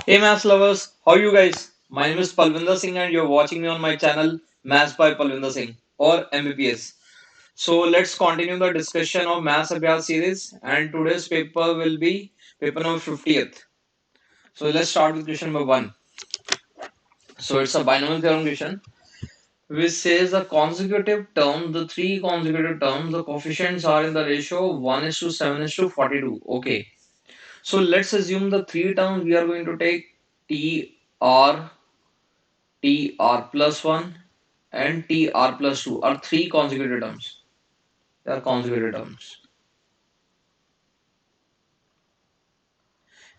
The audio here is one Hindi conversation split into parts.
Hey maths lovers, how are you guys? My name is Palvinder Singh and you're watching me on my channel Maths by Palvinder Singh or MBPS. So let's continue the discussion of Maths Abhyas series and today's paper will be paper number 50th. So let's start with question number 1. So it's a binomial theorem question which says the consecutive term, the three consecutive terms, the coefficients are in the ratio 1 is to 7 is to 42. Okay. So let's assume the three terms we are going to take TR Tr plus 1 and Tr plus 2 are three consecutive terms. They are consecutive terms.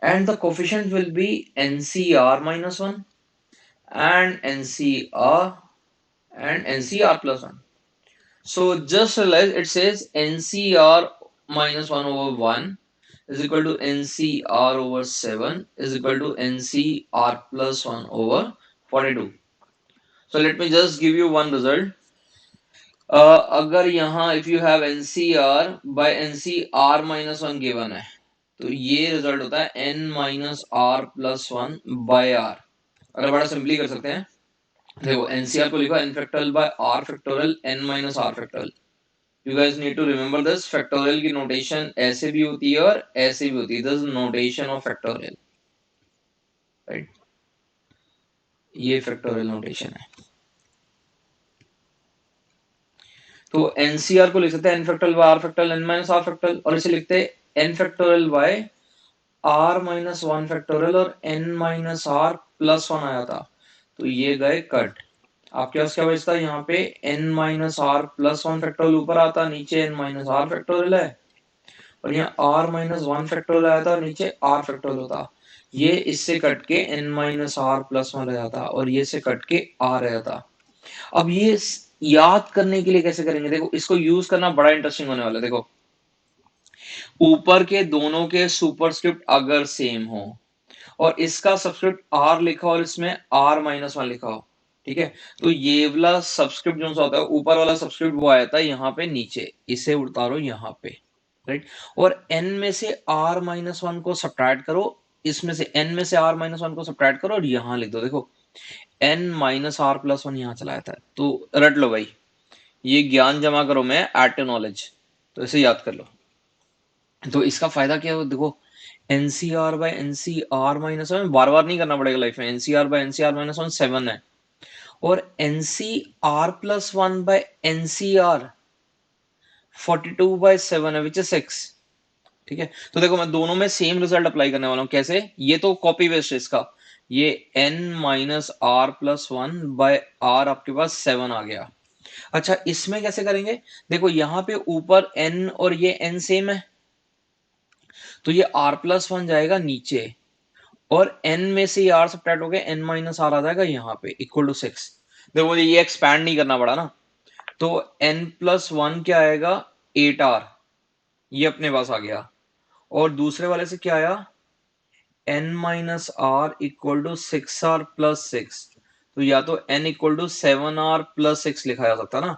And the coefficient will be NCR minus 1 and NCR and NCR plus 1. So just realize it says NCR minus 1 over 1 is equal to NCR over 7 is equal to NCR plus 1 over 42. So let me just give you one result. अगर यहाँ if you have n C r by n C r minus one given है तो ये रिजल्ट होता है n minus r plus one by r. अगर बड़ा सिंपली कर सकते हैं, देखो एनसीआर को लिखो n factorial by r factorial n minus r factorial. You guys need to remember this, factorial की नोटेशन ऐसे भी होती है और ऐसे भी होती है। This notation of factorial, right, ये फैक्टोरियल नोटेशन है। तो एनसीआर को लिख सकते हैं n factorial by r factorial n minus r factorial, और इसे लिखते हैं n factorial by r minus one factorial और n minus r plus one आया था तो ये गए कट। आपके पास क्या बचता है यहाँ पे n minus r plus one factorial ऊपर आता, नीचे एन माइनस आर फैक्टोरियल है, और यहाँ आर माइनस वन फैक्टोरियल आया था, नीचे आर फैक्टोरियल होता। ये इससे कट के n minus r plus one रह जाता और ये से कट के आर रह जाता। अब ये याद करने के लिए कैसे करेंगे, देखो इसको यूज करना बड़ा इंटरेस्टिंग होने वाला है। देखो ऊपर के दोनों के सुपरस्क्रिप्ट अगर सेम हो और इसका सबस्क्रिप्ट आर लिखा और इसमें आर माइनस वन लिखा हो, ठीक है, तो ये वाला सबस्क्रिप्ट जो सा होता है ऊपर वाला सबस्क्रिप्ट वो आया था यहाँ पे नीचे, इसे उतारो यहाँ पे, राइट, और एन में से आर माइनस वन को सब्ट्रैक्ट करो, इसमें से एन में से आर माइनस वन को सब्ट्रैक्ट करो और यहाँ लिख दो। देखो n minus r plus one यहाँ चला जाता है, तो रट लो भाई, ये ज्ञान जमा करो मैं एट नॉलेज, तो इसे याद कर लो। तो इसका फायदा क्या है, देखो NCR by NCR minus one बार बार नहीं करना पड़ेगा लाइफ में, NCR by NCR minus one 7 है, और NCR plus one by NCR 42/7 है विच इज 6। ठीक है, तो देखो मैं दोनों में सेम रिजल्ट अप्लाई करने वाला हूं। कैसे, ये तो कॉपी पेस्ट है इसका, ये n minus r plus one by r आपके पास 7 आ गया। अच्छा इसमें कैसे करेंगे, देखो यहाँ पे ऊपर n और ये n सेम है तो ये r प्लस वन जाएगा नीचे, और n में से ये r सब्ट्रैक्ट हो गया, n माइनस आर आ जाएगा यहाँ पे इक्वल टू 6। देखो मुझे ये एक्सपैंड नहीं करना पड़ा ना, तो n प्लस वन क्या आएगा 8r, ये अपने पास आ गया, और दूसरे वाले से क्या आया n minus r equal to 6r plus 6, तो या तो n equal to 7r plus 6 लिखा जा सकता ना।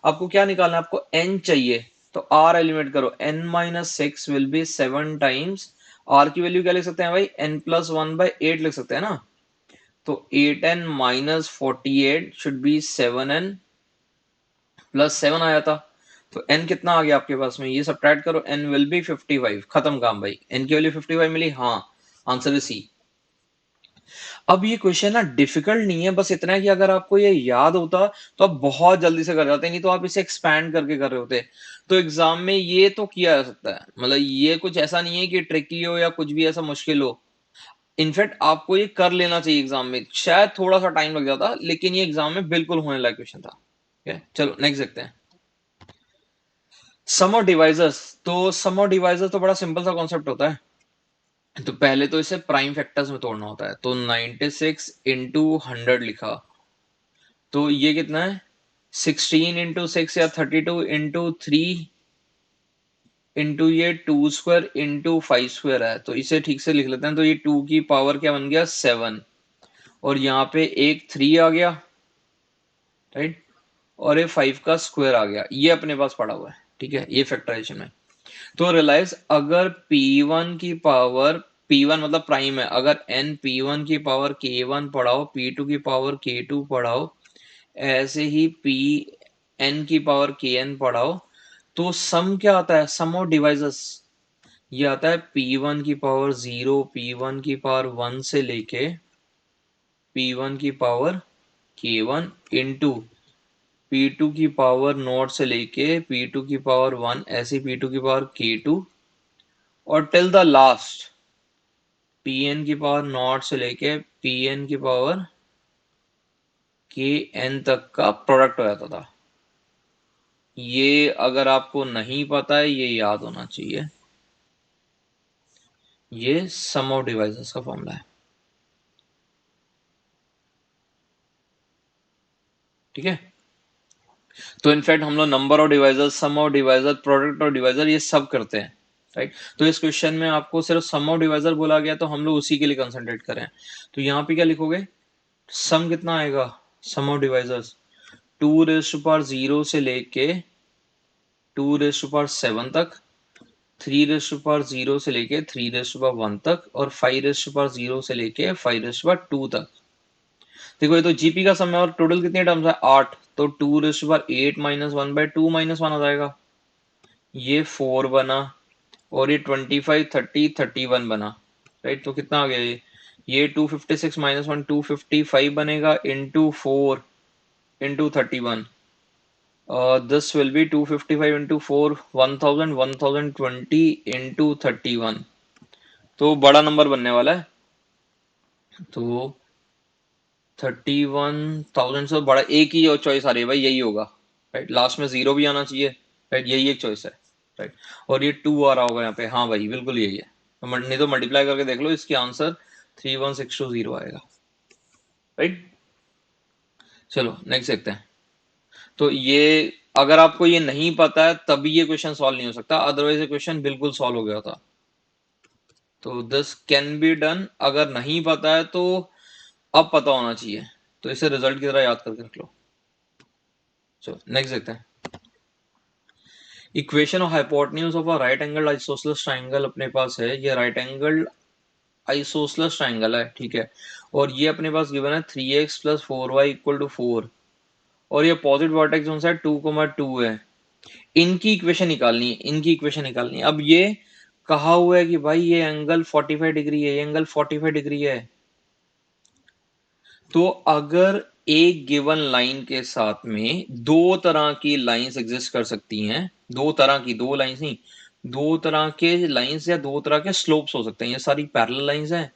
आपको क्या निकालना है, आपको n चाहिए, तो r एलिमिनेट करो, n minus six will be 7 times, r की वैल्यू क्या लिख सकते हैं भाई, n प्लस वन बाई 8 लिख सकते हैं ना, तो 8n minus 48 should be 7n plus 7 आया था, तो n कितना आ गया आपके पास में, ये सब्ट्रैक्ट करो, n विल बी 55। खत्म काम भाई, n की वैल्यू 55 मिली, हाँ आंसर इज सी। अब ये क्वेश्चन ना डिफिकल्ट नहीं है, बस इतना है कि अगर आपको ये याद होता तो आप बहुत जल्दी से कर जाते, नहीं तो आप इसे एक्सपैंड करके कर रहे होते। तो एग्जाम में ये तो किया जा सकता है, मतलब ये कुछ ऐसा नहीं है कि ट्रिकी हो या कुछ भी ऐसा मुश्किल हो। इनफैक्ट आपको ये कर लेना चाहिए एग्जाम में, शायद थोड़ा सा टाइम लग जाता लेकिन ये एग्जाम में बिल्कुल होने लायक क्वेश्चन था। ठीक है, चलो नेक्स्ट देखते हैं। सम ऑफ डिवाइजर्स, तो सम ऑफ डिवाइजर्स तो बड़ा सिंपल सा कॉन्सेप्ट होता है। तो पहले तो इसे प्राइम फैक्टर्स में तोड़ना होता है, तो 96 इंटू 100 लिखा, तो ये कितना है 16 इंटू सिक्स या 32 इंटू थ्री इंटू ये 2 स्क्वायर इंटू 5 स्क्वायर है, तो इसे ठीक से लिख लेते हैं। तो ये 2 की पावर क्या बन गया 7, और यहाँ पे एक 3 आ गया, राइट, और ये 5 का स्क्वायर आ गया, ये अपने पास पड़ा हुआ है। ठीक है, ये फैक्टराइजेशन है। तो रियलाइज अगर P1 की पावर P1 मतलब प्राइम है, अगर n P1 की पावर K1 पढ़ाओ, P2 की पावर K2 पढ़ाओ, ऐसे ही Pn की पावर Kn पढ़ाओ, तो सम क्या आता है? सम ऑफ डिवाइजर्स। ये आता है P1 की पावर 0, P1 की पावर 1 से लेके P1 की पावर K1 इंटू P2 की पावर नॉट से लेके P2 की पावर 1, ऐसे P2 की पावर K2 और टिल द लास्ट Pn की पावर नॉट से लेके Pn की पावर Kn तक का प्रोडक्ट हो जाता था। ये अगर आपको नहीं पता है, ये याद होना चाहिए। ये सम ऑफ डिवाइसेस का फॉर्मूला है, ठीक है। तो इनफैक्ट हम लोग number of divisor, sum of divisor, product of divisor, ये सब करते हैं, राइट। तो इस क्वेश्चन में आपको सिर्फ सम ऑफ डिवाइजर बोला गया, तो हम लोग उसी के लिए कंसंट्रेट करें। तो यहाँ पे क्या लिखोगे? सम कितना आएगा? Sum of divisors 2 raise to power 0 से लेके 2 रेज़ टू पावर 7 तक, 3 रेज़ टू पावर 0 से लेके 3 रेज़ टू पावर 1 तक, और 5 रेज़ टू पावर 0 से लेके 5 रेज़ टू पावर 2 तक। देखो ये तो जीपी का सम है, और टोटल कितने टर्म्स है? 8। तो 2 रेज़ टू पावर 8 -1/2 -1 हो जाएगा। ये 4 बना, और ये 25, 30, 31 बना, राइट। तो कितना आ गया ये 256 -1 255 बनेगा, into 4 into 31। This will be 255 into 4 1000 1020 into 31। तो बड़ा नंबर बनने वाला है। तो 31,000 से बड़ा एक ही चॉइस आ रही है भाई, यही होगा, राइट। लास्ट में 0 भी आना चाहिए, राइट। यही एक चॉइस है, राइट। और ये 2 आ रहा होगा यहाँ पे, हाँ भाई बिल्कुल यही है। तो नहीं तो मल्टीप्लाई करके देख लो, इसकी आंसर 31620 आएगा, राइट। चलो नेक्स्ट देखते हैं। तो ये अगर आपको ये नहीं पता है तभी ये क्वेश्चन सॉल्व नहीं हो सकता, अदरवाइज ये क्वेश्चन बिल्कुल सॉल्व हो गया था। तो दिस कैन बी डन। अगर नहीं पता है तो अब पता होना चाहिए, तो इसे रिजल्ट की तरह याद करके रख लो। चलो नेक्स्ट देखते हैं। Equation of hypotenuse of a right angle isosceles triangle अपने पास है। ये राइट एंगल आइसोसेलेस ट्राइंगल है, ठीक है। और ये अपने पास गिवन है 3x + 4y = 4, और ये पॉजिटिव वर्टेक्स कौन सा है? 2,2 है। इनकी इक्वेशन निकालनी है, इनकी इक्वेशन निकालनी है। अब ये कहा हुआ है कि भाई ये एंगल 45 डिग्री है, ये एंगल 45 डिग्री है। तो अगर एक गिवन लाइन के साथ में दो तरह की लाइंस एग्जिस्ट कर सकती हैं, दो तरह की, दो लाइंस नहीं, दो तरह के लाइंस या दो तरह के स्लोप्स हो सकते हैं। ये सारी पैरेलल लाइंस हैं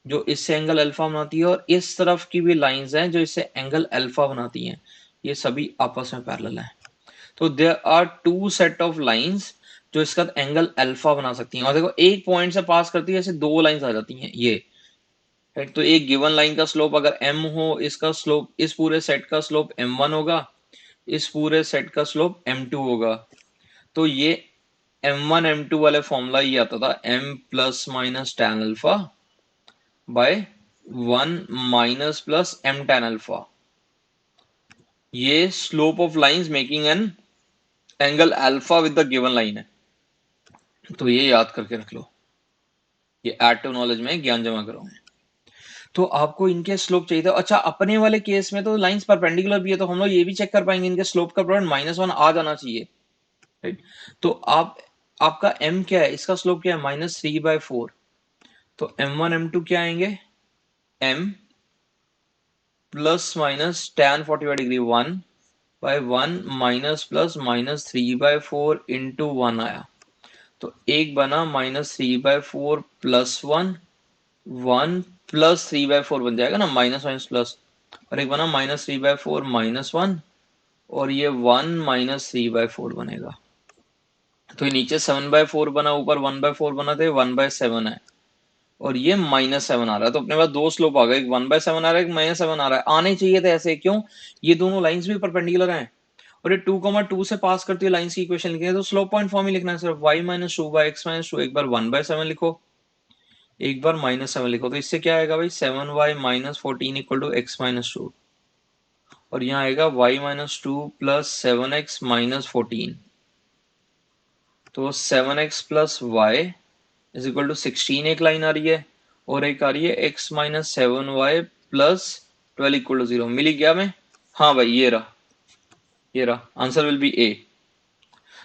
जो इससे एंगल अल्फा बनाती है, और इस तरफ की भी लाइंस हैं जो इससे एंगल अल्फा बनाती हैं। ये सभी आपस में पैरेलल हैं। तो there are two set of lines जो इसका एंगल अल्फा बना सकती हैं। और देखो एक पॉइंट से पास करती है, ऐसे दो लाइंस आ जाती हैं ये, राइट। तो एक गिवन लाइन का स्लोप अगर m हो, इसका स्लोप, इस पूरे सेट का स्लोप m1 होगा, इस पूरे सेट का स्लोप m2 होगा। तो ये m1 m2 वाले फॉर्मूला ये आता था m ± tan alpha by 1 - m tan alpha. ये slope of lines making an angle alpha with the given line है। तो ये याद करके रख लो, ये ऐड टू नॉलेज में ज्ञान जमा करो। तो आपको इनके स्लोप चाहिए था। अच्छा, अपने वाले केस में तो लाइंस परपेंडिकुलर भी है, तो हम लोग ये भी चेक कर पाएंगे इनके स्लोप का प्रोडक्ट -1 आ जाना चाहिए, राइट। तो आपका m क्या है? इसका स्लोप क्या है? -3/4। तो m1 m2 क्या आएंगे? m ± tan 45 डिग्री 1/1 -+-3/4 इंटू 1 आया। तो एक बना -3/4 +1, 1 +3/4 बन जाएगा ना, माइनस माइनस प्लस। और एक बना -3/4 -1, और ये 1 -3/4 बनेगा। तो ये नीचे 7/4 बना, ऊपर 1/4 बना, तो 1/7 है, और ये -7 आ रहा है। तो अपने पास दो स्लोप आ गए, एक 1/7 आ रहा है, एक -7 आ रहा है। आने चाहिए थे ऐसे, क्यों? ये दोनों लाइंस भी परपेंडिकुलर हैं, और ये 2,2 से पास करती हुई लाइंस की इक्वेशन लिखनी है, तो स्लोप पॉइंट फॉर्म ही लिखना है सिर्फ। y - 2/x - 2, एक बार 1/7 लिखो, एक बार -7 लिखो। तो इससे क्या आएगा भाई? 7y - 14 = x - 2, और यहाँ आएगा y - 2 + 7x - 14। तो 7x + y is equal to 16 एक लाइन आ रही है और एक आ रही है x minus 7y plus 12 equal to 0। मिली क्या मैं? हाँ भाई ये रहा आंसर विल बी ए।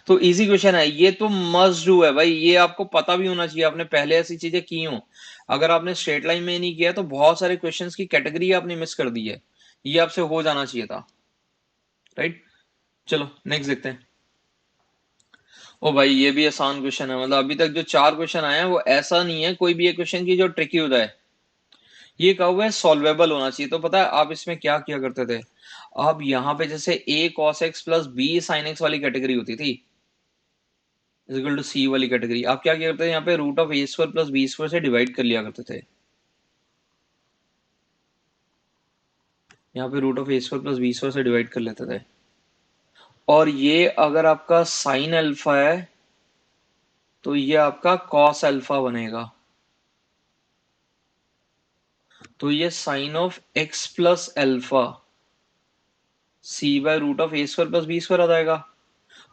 तो इजी क्वेश्चन है ये, तो मस्ट डू है भाई, ये आपको पता भी होना चाहिए, आपने पहले ऐसी चीजें की हो। अगर आपने स्ट्रेट लाइन में नहीं किया तो बहुत सारे क्वेश्चंस की कैटेगरी आपने मिस कर दी है, ये आपसे हो जाना चाहिए था। राइट, चलो नेक्स्ट देखते हैं। ओ भाई ये भी आसान क्वेश्चन है, मतलब अभी तक जो 4 क्वेश्चन आए हैं वो ऐसा नहीं है कोई भी एक क्वेश्चन की जो ट्रिकी हो जाए। ये कहा हुआ है सॉल्वेबल होना चाहिए, तो पता है आप इसमें क्या किया करते थे? अब यहाँ पे जैसे a cos x plus b sin x वाली कैटेगरी होती थी इज इक्वल टू सी वाली कैटेगरी, आप क्या किया करते थे? यहाँ पे root of a square plus b square से डिवाइड कर लिया करते थे। यहाँ पे root of a square plus b square से डिवाइड कर लेते थे। और ये अगर आपका साइन अल्फा है तो ये आपका कॉस अल्फा बनेगा, तो ये sine of x plus alpha c by root of a square plus b square आ जाएगा।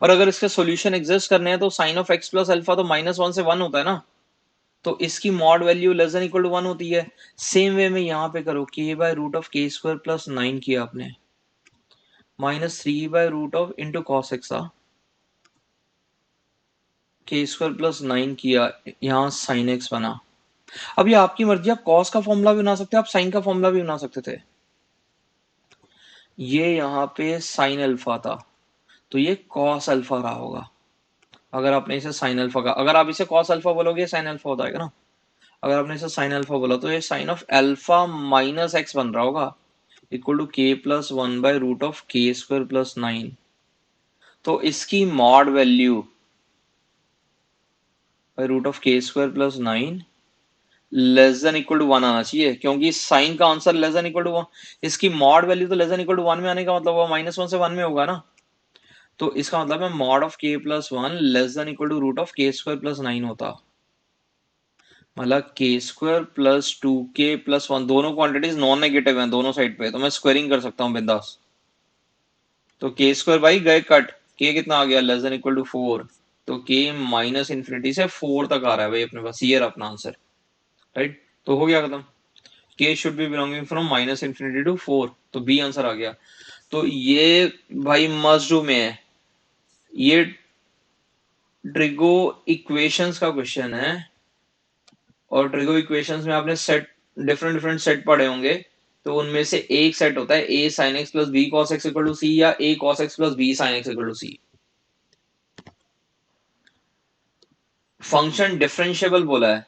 और अगर इसके सॉल्यूशन एग्जिस्ट करने हैं तो sine of x plus alpha तो -1 से 1 होता है ना, तो इसकी mod value less than equal to 1 होती है। सेम वे में यहाँ पे करो, k by root of k square plus 9 किया आपने, -3 by root of into cos x, k square plus 9 किया, यहाँ साइन एक्स बना। अब ये आपकी मर्जी, आप कॉस का फॉर्मूला भी बना सकते हैं, आप साइन का फॉर्मूला भी बना सकते थे। ये यहाँ पे साइन अल्फा था तो ये कॉस अल्फा रहा होगा। अगर आपने इसे साइन अल्फा का, अगर आप इसे कॉस अल्फा बोलोगे साइन अल्फा हो जाएगा ना। अगर आपने इसे साइन अल्फा बोला तो ये sine of alpha minus x बन रहा होगा, equal to k plus 1 by root of k square plus 9। तो इसकी mod value by root of k square plus 9 less than equal to 1 आना चाहिए, क्योंकि साइन का answer less than equal to 1, इसकी मॉड वैल्यू तो लेस देन इक्वल टू 1 में आने का मतलब वो -1 से 1 में होगा ना। तो इसका मतलब है mod of k plus 1 less than equal to root of k square plus 9 होता, मतलब के स्क्वायर प्लस 2k प्लस 1, दोनों क्वांटिटीज नॉन नेगेटिव हैं दोनों साइड पे, तो मैं स्क्वायरिंग कर सकता हूँ बिंदास। तो के स्क्वायर भाई गए कट, के कितना आ गया? लेस देन इक्वल टू 4, तो के माइनस इन्फिनिटी से 4 तक आ रहा है भाई अपने पास, ये रहा अपना आंसर। राइट, तो हो गया खत्म। k should be belonging from minus infinity to 4, तो बी आंसर आ गया। तो ये भाई मस्ट डू में है, ये ट्रिगो इक्वेशंस का क्वेश्चन है। और ट्रिगो इक्वेशंस में आपने सेट, डिफरेंट डिफरेंट सेट पढ़े होंगे, तो उनमें से एक सेट होता है a sin x plus b cos x equal to c, या a cos x plus b sin x equal to c। Function differentiable बोला है,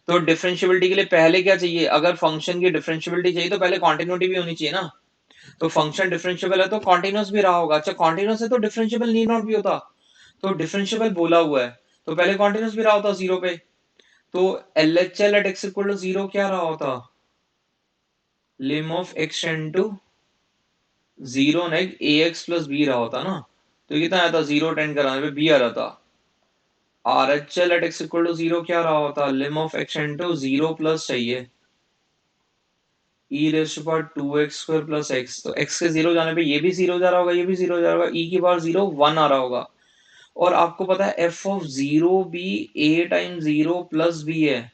तो डिफरेंशिएबिलिटी के लिए पहले क्या चाहिए? अगर फंक्शन की डिफरेंशिएबिलिटी चाहिए तो पहले कॉन्टिन्यूटी भी होनी चाहिए ना। तो फंक्शन डिफरेंशिएबल है तो कॉन्टिन्यूस भी रहा होगा। अच्छा कॉन्टिन्यूस है तो डिफरेंशिएबल नीड नॉट भी होता, तो डिफरेंशिएबल बोला हुआ है तो पहले कॉन्टिन्यूस भी रहा होता 0 पे। तो LHL at x equal to 0 क्या रहा होता? Lim of x tend to 0 neg ax plus b रहा होता ना। तो ये कितना आया था? 0 टेंड कराने पे b आ रहा था। RHL at x equal to 0 क्या रहा होता? Lim of x tend to 0 plus चाहिए e raise to power 2x square plus x, तो x के 0 जाने पे ये भी 0 जा रहा होगा, ये भी 0 जा रहा होगा, e की पावर 0 1 आ रहा होगा। और आपको पता है f ऑफ 0 भी a टाइम 0 प्लस b है,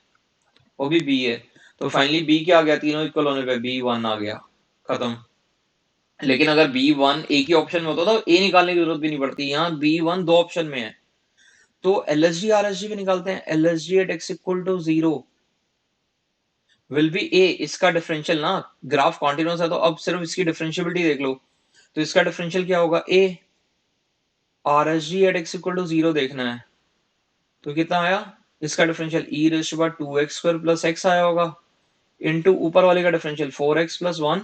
वो भी b है। तो फाइनली b क्या आ गया? तीनों इक्वल होने पे b 1 आ गया, खत्म। लेकिन अगर b1 एक ही ऑप्शन में होता तो a निकालने की जरूरत भी नहीं पड़ती, यहाँ b1 दो ऑप्शन में है। तो LHD RHD भी निकालते हैं। LHD at x equal to 0 will be a, इसका डिफरेंशियल ना, ग्राफ कॉन्टिन्यूस है तो अब सिर्फ इसकी डिफरेंशियबिलिटी देख लो, तो इसका डिफरेंशियल क्या होगा? a। RHD at x equal to 0 देखना है, तो कितना आया इसका differential? e raise to power 2x square plus x आया होगा, इनटू ऊपर वाले का डिफरेंशियल 4x प्लस 1।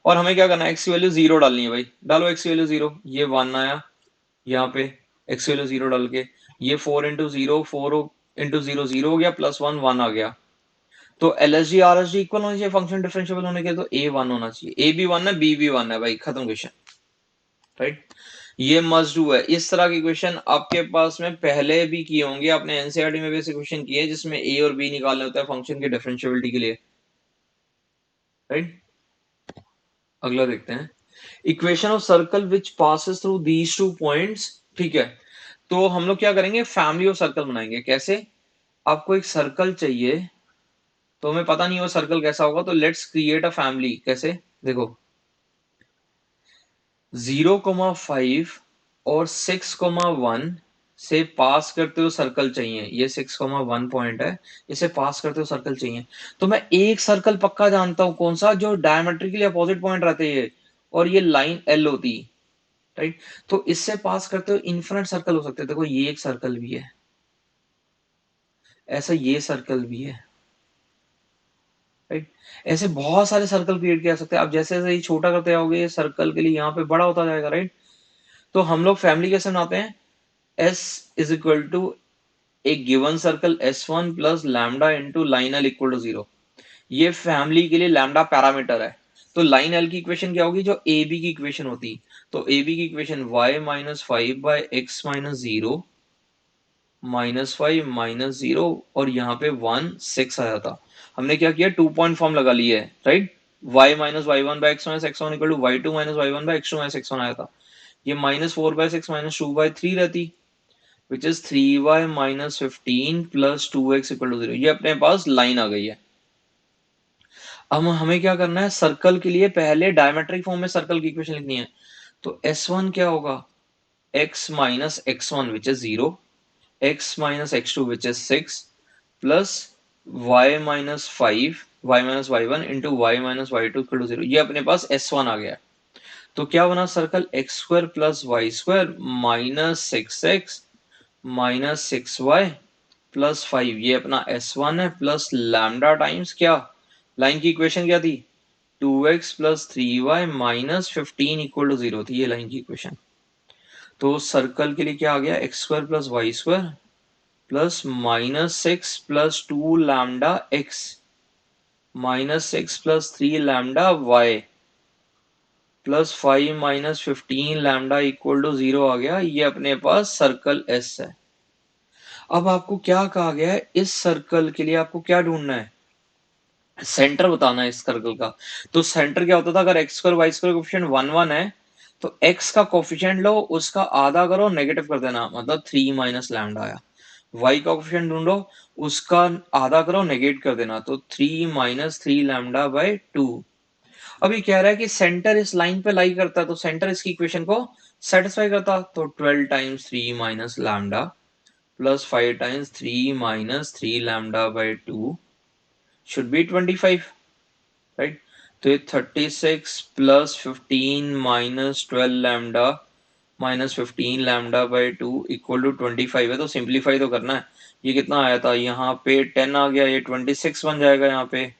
और हमें क्या करना है? x की वैल्यू 0 डालनी है भाई, डालो x की वैल्यू 0, ये 1 आया यहाँ पे, x की वैल्यू 0 डाल के, ये 4 इंटू 0, 4 इंटू 0 0 हो गया, प्लस 1 1 आ गया। तो LHD RHD इक्वल होनी चाहिए फंक्शन डिफरेंशिएबल होने के, तो a 1 होना चाहिए, a भी 1 है b भी 1 है भाई, खत्म क्वेश्चन। राइट, ये मस्ट डू है। इस तरह की क्वेश्चन आपके पास में पहले भी किए होंगे, आपने एनसीईआरटी में भी ऐसे क्वेश्चन किए जिसमें a और b निकालने होता है फंक्शन के डिफरेंशिएबिलिटी के लिए। राइट, अगला देखते हैं। Equation of circle which passes through these two points. ठीक है, तो हम लोग क्या करेंगे? फैमिली ऑफ सर्कल बनाएंगे। कैसे? आपको एक सर्कल चाहिए, तो हमें पता नहीं वो सर्कल कैसा होगा, तो लेट्स क्रिएट अ फैमिली। कैसे, देखो 0,5 और 6,1 से पास करते हुए सर्कल चाहिए। ये 6,1 पॉइंट है, इसे पास करते हुए सर्कल चाहिए। तो मैं एक सर्कल पक्का जानता हूं, कौन सा, जो डायमेट्रिकली अपोजिट पॉइंट रहते हैं, और ये लाइन एल होती, राइट। तो इससे पास करते हुए इन्फिनिट सर्कल हो सकते हैं। देखो ये एक सर्कल भी है, ऐसा ये सर्कल भी है, राइट। ऐसे बहुत सारे सर्कल क्रिएट किया सकते हैं आप। जैसे जैसे ये छोटा करते जाओगे सर्कल के लिए यहाँ पे बड़ा होता जाएगा, राइट। तो हम लोग फैमिली कैसे बनाते हैं, S इज इक्वल टू एक given circle S1 plus lambda into line L equal to 0। ये फैमिली के लिए लैम्डा पैरामीटर है। तो लाइन एल की इक्वेशन क्या होगी, जो ए बी की इक्वेशन होती। तो ए बी की इक्वेशन y-5/x-0 -5 -0, और यहाँ पे 1 6 आ जाता। हमने क्या किया, 2 पॉइंट फॉर्म लगा लिया है, right. y-y1/x-x1 equal to y2-y1/x2-x1 आया था। ये -4/6 -2/3 रहती, which is 3y-15 plus 2x equal to 0। ये अपने पास लाइन आ गई है। अब हमें क्या करना है, सर्कल के लिए पहले डायमेट्रिक फॉर्म में सर्कल की इक्वेशन लिखनी है। तो S1 क्या होगा, x minus x1 which is 0, x minus x2 which is 6, plus y minus 5 y minus y1 into y minus y2 equal to 0। ये अपने पास S1 आ गया। तो क्या बना circle, x square plus y square -6x -6y plus 5। ये अपना S1 है, प्लस लैम्डा टाइम्स क्या, लाइन की इक्वेशन क्या थी, 2x plus 3y -15 equal to 0 थी ये लाइन की इक्वेशन। तो सर्कल के लिए क्या आ गया, x square plus y square plus -6 plus 2 lambda x -6 plus 3 lambda y plus 5 -15 lambda equal to 0 आ गया। ये अपने पास सर्कल S है। अब आपको क्या कहा गया है, इस सर्कल के लिए आपको क्या ढूंढना है, सेंटर बताना है इस सर्कल का। तो सेंटर क्या होता था, अगर x square y square coefficient 1 1 है, तो एक्स का कोफिशिएंट लो, उसका आधा करो, नेगेटिव कर देना, मतलब 3 माइनस लैम्डा आया। वाई का कोफिशिएंट ढूंढो, उसका आधा करो, नेगेट कर देना, तो 3 - 3 लैम्डा/2। अब ये कह रहा है कि सेंटर इस लाइन पे लाई करता है, तो सेंटर इसकी इक्वेशन को सेटिस्फाई करता। तो 12 times 3 minus lambda plus 5 times 3 minus 3 लैम्डा/2 शुड बी 25, राइट। तो ये 36 प्लस 15 माइनस 12 लैम्डा माइनस 15 लैम्डा/2 इक्वल टू 25 है। तो सिंप्लीफाई तो करना है। ये कितना आया था, यहाँ पे 10 आ गया, ये 26 बन जाएगा यहाँ पे,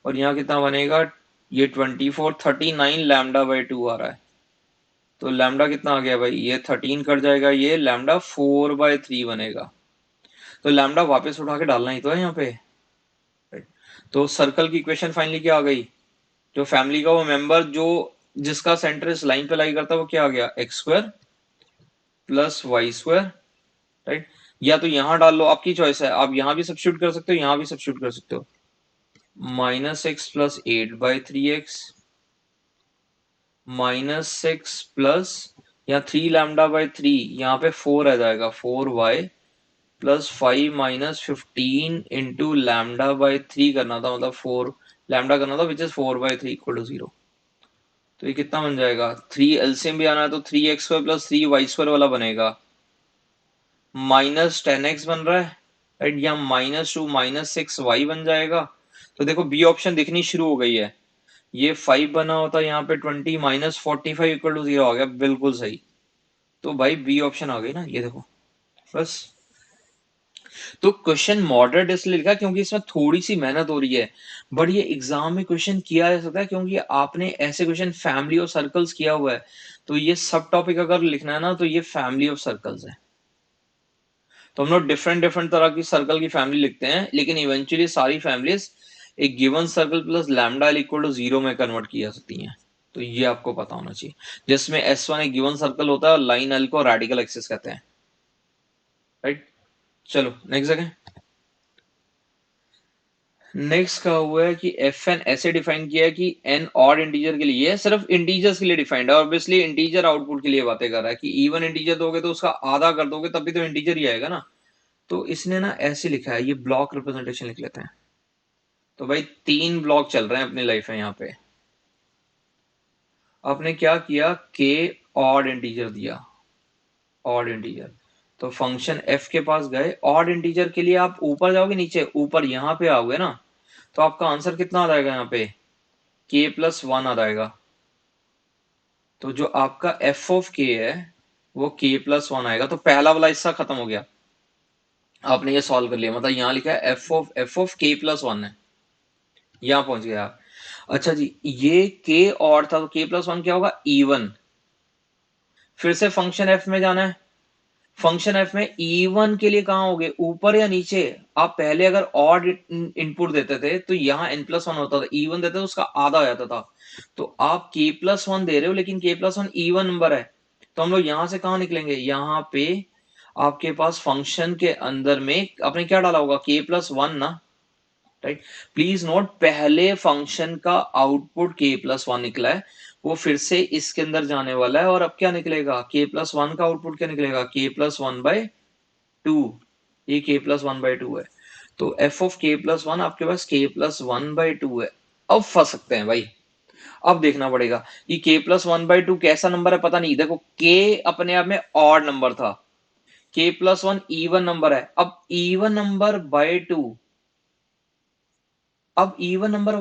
और यहाँ कितना बनेगा, ये 24 39 लैम्डा/2 आ रहा है। तो लैम्डा कितना आ गया भाई, ये 13 कट जाएगा, ये लैम्डा 4/3 बनेगा। तो लैम्डा वापस उठा के डालना ही तो है यहाँ पे। तो सर्कल की इक्वेशन फाइनली क्या आ गई, जो फैमिली का वो मेंबर जो जिसका सेंटर इस लाइन पे लाई करता है, वो क्या आ गया, x square plus y square, right. या तो यहां डाल लो, आपकी चॉइस है, आप यहां भी सब्स्टिट्यूट कर सकते हो, यहां भी सब्स्टिट्यूट कर सकते हो। -x प्लस 8/3x -6 प्लस यहाँ 3 लैम्डा/3, यहाँ पे 4 आ जाएगा, 4y प्लस 5 -15 इंटू लैम्डा/3 करना था, मतलब 4 लैम्डा करना था, विच इज 4/3 इक्वल टू 0। तो ये कितना बन जाएगा, 3 एलसीएम भी आना है, तो 3x² प्लस 3y² वाला बनेगा, -10x बन रहा है, राइट। या -2 -6y बन जाएगा। तो देखो बी ऑप्शन दिखनी शुरू हो गई है। ये 5 बना होता, यहाँ पे 20 -45 इक्वल टू 0 आ गया, बिल्कुल सही। तो भाई बी ऑप्शन आ गई ना, ये देखो बस। तो क्वेश्चन मॉडरेट इसलिए लिखा क्योंकि इसमें थोड़ी सी मेहनत हो रही है, बट ये एग्जाम में क्वेश्चन किया जा सकता है, क्योंकि आपने ऐसे क्वेश्चन फैमिली ऑफ सर्कल्स किया हुआ है। तो ये सब टॉपिक अगर लिखना है ना, तो ये फैमिली ऑफ सर्कल्स है। तो हम लोग डिफरेंट डिफरेंट तरह की सर्कल की फैमिली लिखते हैं, लेकिन इवेंचुअली सारी फैमिलीज एक given circle plus lambda equal to 0 में कन्वर्ट की जा सकती हैं। तो ये आपको पता होना चाहिए, जिसमें S1 एक गिवन सर्कल होता है और लाइन एल को रेडिकल एक्सिस कहते हैं, राइट। चलो नेक्स्ट जगह। नेक्स्ट का हुआ है कि एफ एन ऐसे डिफाइन किया है कि एन ऑड इंटीजर के लिए, सिर्फ इंटीजर्स के लिए डिफाइंड है, ऑब्वियसली इंटीजर आउटपुट के लिए बातें कर रहा है कि इवन इंटीजर दोगे तो उसका आधा कर दोगे तब भी तो इंटीजर ही आएगा ना। तो इसने ना ऐसे लिखा है, ये ब्लॉक रिप्रेजेंटेशन लिख लेते हैं। तो भाई 3 ब्लॉक चल रहे हैं अपनी लाइफ में यहाँ पे। आपने क्या किया, के ऑड इंटीजर दिया, ऑड इंटीजर। तो फंक्शन एफ के पास गए, ऑड इंटीजर के लिए आप ऊपर जाओगे, नीचे ऊपर यहाँ पे आओगे ना, तो आपका आंसर कितना आ जाएगा यहाँ पे, k+1 आ जाएगा। तो जो आपका एफ ऑफ के है वो k+1 आएगा। तो पहला वाला हिस्सा खत्म हो गया, आपने ये सॉल्व कर लिया, मतलब यहाँ लिखा है एफ ऑफ k+1 है, यहाँ पहुंच गया आप। अच्छा जी, ये k और था तो k+1 क्या होगा, इवन। फिर से फंक्शन एफ में जाना है। फंक्शन एफ में इवन के लिए कहां होगे, ऊपर या नीचे। आप पहले अगर ऑड इनपुट देते थे तो यहाँ n+1 होता था, इवन देते तो उसका आधा हो जाता था। तो आप k+1 दे रहे हो लेकिन k+1 इवन नंबर है, तो हम लोग यहां से कहां निकलेंगे, यहाँ पे आपके पास फंक्शन के अंदर में आपने क्या डाला होगा, k+1 ना, राइट। प्लीज नोट, पहले फंक्शन का आउटपुट k+1 निकला है, वो फिर से इसके अंदर जाने वाला है, और अब क्या निकलेगा, k+1 का आउटपुट क्या निकलेगा, k+1/2। ये k+1/2 है। तो f ऑफ k+1 आपके पास k+1/2 है। अब फंस सकते हैं भाई, अब देखना पड़ेगा कि k+1/2 कैसा नंबर है, पता नहीं। देखो k अपने आप में ऑड नंबर था, k+1 इवन नंबर है। अब इवन नंबर बाय टू, अब even number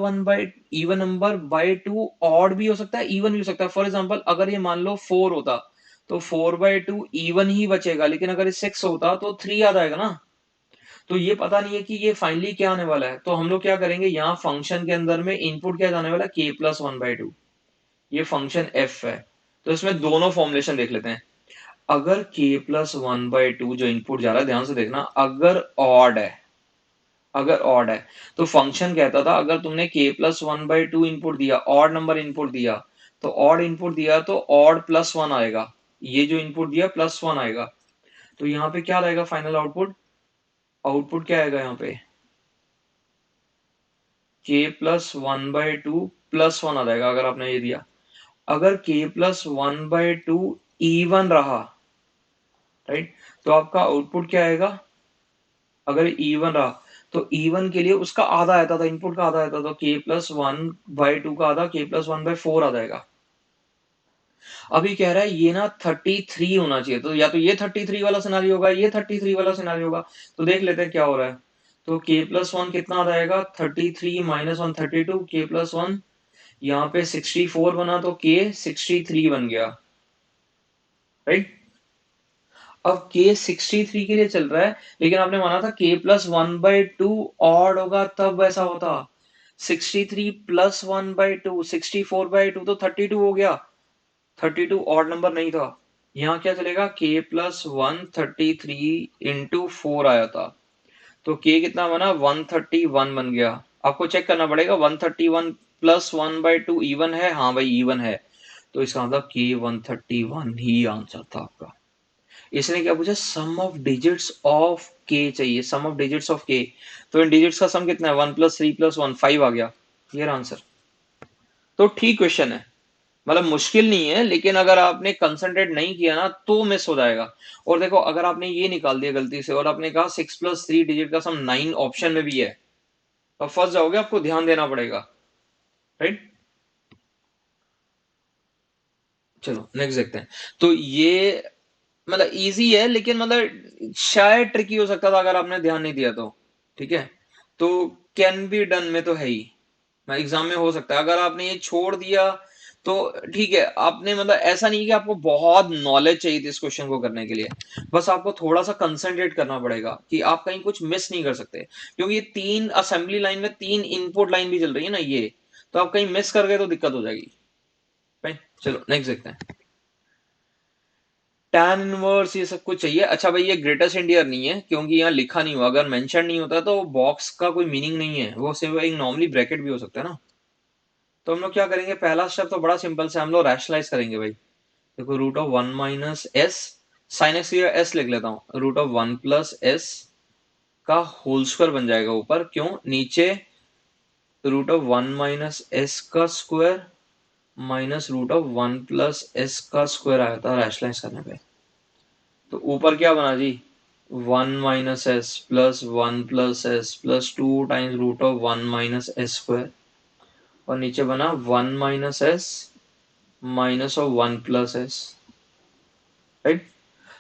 by two odd भी हो सकता है, इवन भी हो सकता है। फॉर एग्जांपल अगर ये मान लो 4 होता तो 4/2 इवन ही बचेगा, लेकिन अगर ये 6 होता तो 3 आ जाएगा ना। तो ये पता नहीं है कि ये फाइनली क्या आने वाला है। तो हम लोग क्या करेंगे, यहाँ फंक्शन के अंदर में इनपुट क्या जाने वाला है, k+1/2। ये फंक्शन f है, तो इसमें दोनों फॉर्मुलेशन देख लेते हैं। अगर k+1/2 जो इनपुट जा रहा है, ध्यान से देखना, अगर ऑड है तो फंक्शन कहता था अगर तुमने k+1/2 इनपुट दिया, ऑड नंबर इनपुट दिया, तो ऑड इनपुट दिया तो ऑड+1 आएगा, ये जो इनपुट दिया +1 आएगा। तो यहाँ पे क्या आएगा फाइनल आउटपुट, आउटपुट क्या आएगा यहाँ पे, k+1/2 +1 आ जाएगा अगर आपने ये दिया। अगर k+1/2 इवन रहा, राइट, तो आपका आउटपुट क्या आएगा, अगर इवन रहा तो इवन के लिए उसका आधा आता था, इनपुट का आधा आता था, k+1/2 का आधा k+1/4 आ जाएगा। अभी कह रहा है ये ना 33 होना चाहिए, तो या तो ये 33 वाला सिनारी होगा, ये 33 वाला सिनारी होगा। तो देख लेते हैं क्या हो रहा है। तो k+1 कितना आ जाएगा, 33 - 1 32, k+1 यहाँ पे 64 बना तो k 63 बन गया, राइट। अब k 63 के लिए चल रहा है, लेकिन आपने माना था k+1/2 ऑड होगा तब वैसा होता। 63 + 1/2 64/2 तो 32 हो गया, 32 ऑड नंबर नहीं था। यहाँ क्या चलेगा, k+1 33 × 4 आया था, तो k कितना बना, 131 बन गया। आपको चेक करना पड़ेगा 131 + 1/2 इवन है, हाँ भाई इवन है, तो इसका मतलब k 131 ही आंसर था आपका। इसने क्या पूछा, सम ऑफ डिजिट्स ऑफ के चाहिए, सम ऑफ डिजिट्स ऑफ के। तो इन डिजिट्स का सम कितना है, 1 + 3 + 1 5 आ गया, क्लियर आंसर। तो ठीक क्वेश्चन है, मतलब मुश्किल नहीं है, लेकिन अगर आपने कंसंट्रेट नहीं किया ना तो मिस हो जाएगा। और देखो अगर आपने ये निकाल दिया गलती से और आपने कहा 6 + 3 डिजिट का सम 9 ऑप्शन में भी है, तो फंस जाओगे, आपको ध्यान देना पड़ेगा, राइट। चलो नेक्स्ट देखते हैं। तो ये मतलब इजी है, लेकिन मतलब शायद ट्रिकी हो सकता था अगर आपने ध्यान नहीं दिया तो, ठीक है। तो कैन बी डन में तो है ही, एग्जाम में हो सकता है। अगर आपने ये छोड़ दिया तो ठीक है, आपने मतलब ऐसा नहीं कि आपको बहुत नॉलेज चाहिए थी इस क्वेश्चन को करने के लिए, बस आपको थोड़ा सा कंसंट्रेट करना पड़ेगा कि आप कहीं कुछ मिस नहीं कर सकते, क्योंकि ये 3 असेंबली लाइन में 3 इनपुट लाइन भी चल रही है ना ये, तो आप कहीं मिस कर गए तो दिक्कत हो जाएगी, राइट। चलो नेक्स्ट देखते हैं। टैन इनवर्स ये सब कुछ चाहिए। अच्छा भाई ये ग्रेटेस्ट इंडियर नहीं है, क्योंकि यहाँ लिखा नहीं हुआ, अगर मेंशन नहीं होता तो बॉक्स का कोई मीनिंग नहीं है, वो सिर्फ एक नॉर्मली ब्रैकेट भी हो सकता है ना। तो हम लोग क्या करेंगे, पहला स्टेप तो बड़ा सिंपल से हम लोग रैशनलाइज करेंगे भाई। देखो √1 - s, साइन एक्स या s लिख लेता हूँ, √1 + s का होल स्क्वायर बन जाएगा ऊपर, क्यों, नीचे √1 - s का स्क्वायर -√1 + s का स्क्वायर आया था रैशनलाइज करने पे। तो ऊपर क्या बना जी, one minus S plus one plus S plus two times root of one minus S square, और नीचे बना one minus S minus of one plus S, right.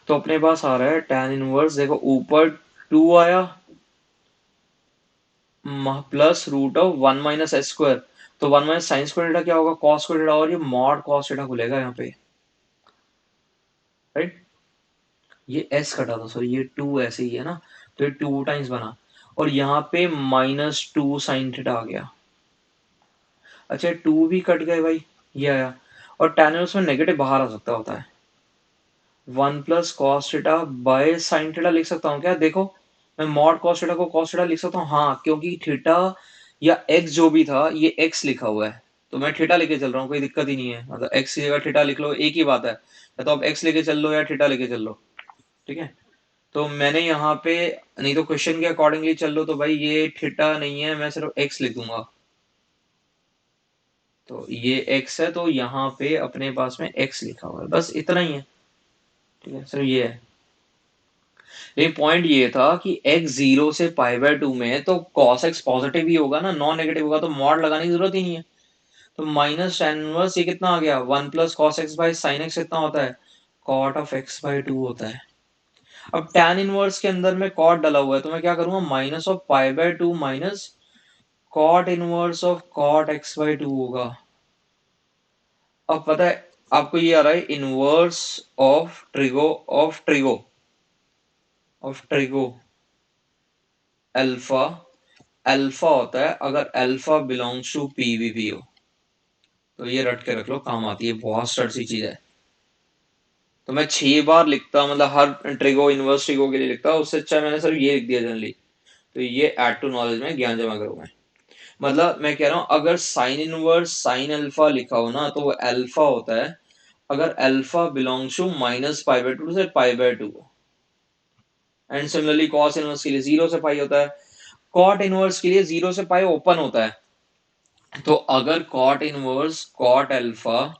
तो अपने पास आ रहा है tan इनवर्स, देखो ऊपर टू आया plus root of one minus S square, तो one minus sine square theta क्या होगा, कॉस स्क्वायर थीटा, और ये मॉड कॉस थीटा खुलेगा यहाँ पे, राइट। ये एस कटा था, सॉरी ये टू ऐसे ही है ना, तो ये टू टाइम्स बना, और यहाँ पे माइनस टू साइन थीटा आ गया। अच्छा टू भी कट गए भाई, ये आया, और tan इनवर्स में नेगेटिव बाहर आ सकता होता है, one plus cos theta by sine theta लिख सकता हूँ क्या, देखो मैं मॉड कॉस थीटा को कॉस थीटा लिख सकता हूँ, हाँ क्योंकि थीटा या एक्स जो भी था ये एक्स लिखा हुआ है, तो मैं थीटा लेके चल रहा हूँ, कोई दिक्कत ही नहीं है, मतलब एक्स की जगह थीटा लिख लो, एक ही बात है, या तो आप एक्स लेके चल लो या थीटा लेके चल लो, ठीक है। तो मैंने यहाँ पे, नहीं तो क्वेश्चन के अकॉर्डिंगली चल लो, तो भाई ये थीटा नहीं है, मैं सिर्फ एक्स लिख दूंगा, तो ये एक्स है, तो यहाँ पे अपने पास में एक्स लिखा हुआ है, बस इतना ही है, ठीक है, सिर्फ ये है। लेकिन पॉइंट ये था कि x जीरो से पाई बाय टू में है, तो cos x पॉजिटिव ही होगा ना, नॉन नेगेटिव होगा, तो मॉड लगाने की जरूरत ही नहीं है, तो माइनस tan इनवर्स ये कितना आ गया, one plus cos x by sine x कितना होता है, cot of x by two होता है। अब tan इनवर्स के अंदर में कॉट डला हुआ है, तो मैं क्या करूंगा, minus of pi by two minus cot inverse of cot x by two होगा। अब पता है आपको ये आ रहा है inverse of trigo alpha, alpha होता है अगर अल्फा बिलोंग्स टू पीवीपी हो, तो ये रट के रख लो, काम आती है, बहुत स्टड सी चीज है। तो मैं 6 बार लिखता, मतलब हर ट्रिगो इनवर्स ट्रिगो के लिए लिखता, उससे अच्छा मैंने सिर्फ ये लिख दिया जनरली, तो ये ऐड टू नॉलेज में ज्ञान जमा करूंगा। मतलब मैं कह रहा हूं अगर साइन इनवर्स साइन अल्फा लिखा हो ना, तो वो अल्फा होता है अगर alpha belongs to minus pi by two से pi by two, and similarly cos inverse के लिए जीरो से पाई होता है, कॉट इनवर्स के लिए जीरो से पाई ओपन होता है, तो अगर cot inverse cot alpha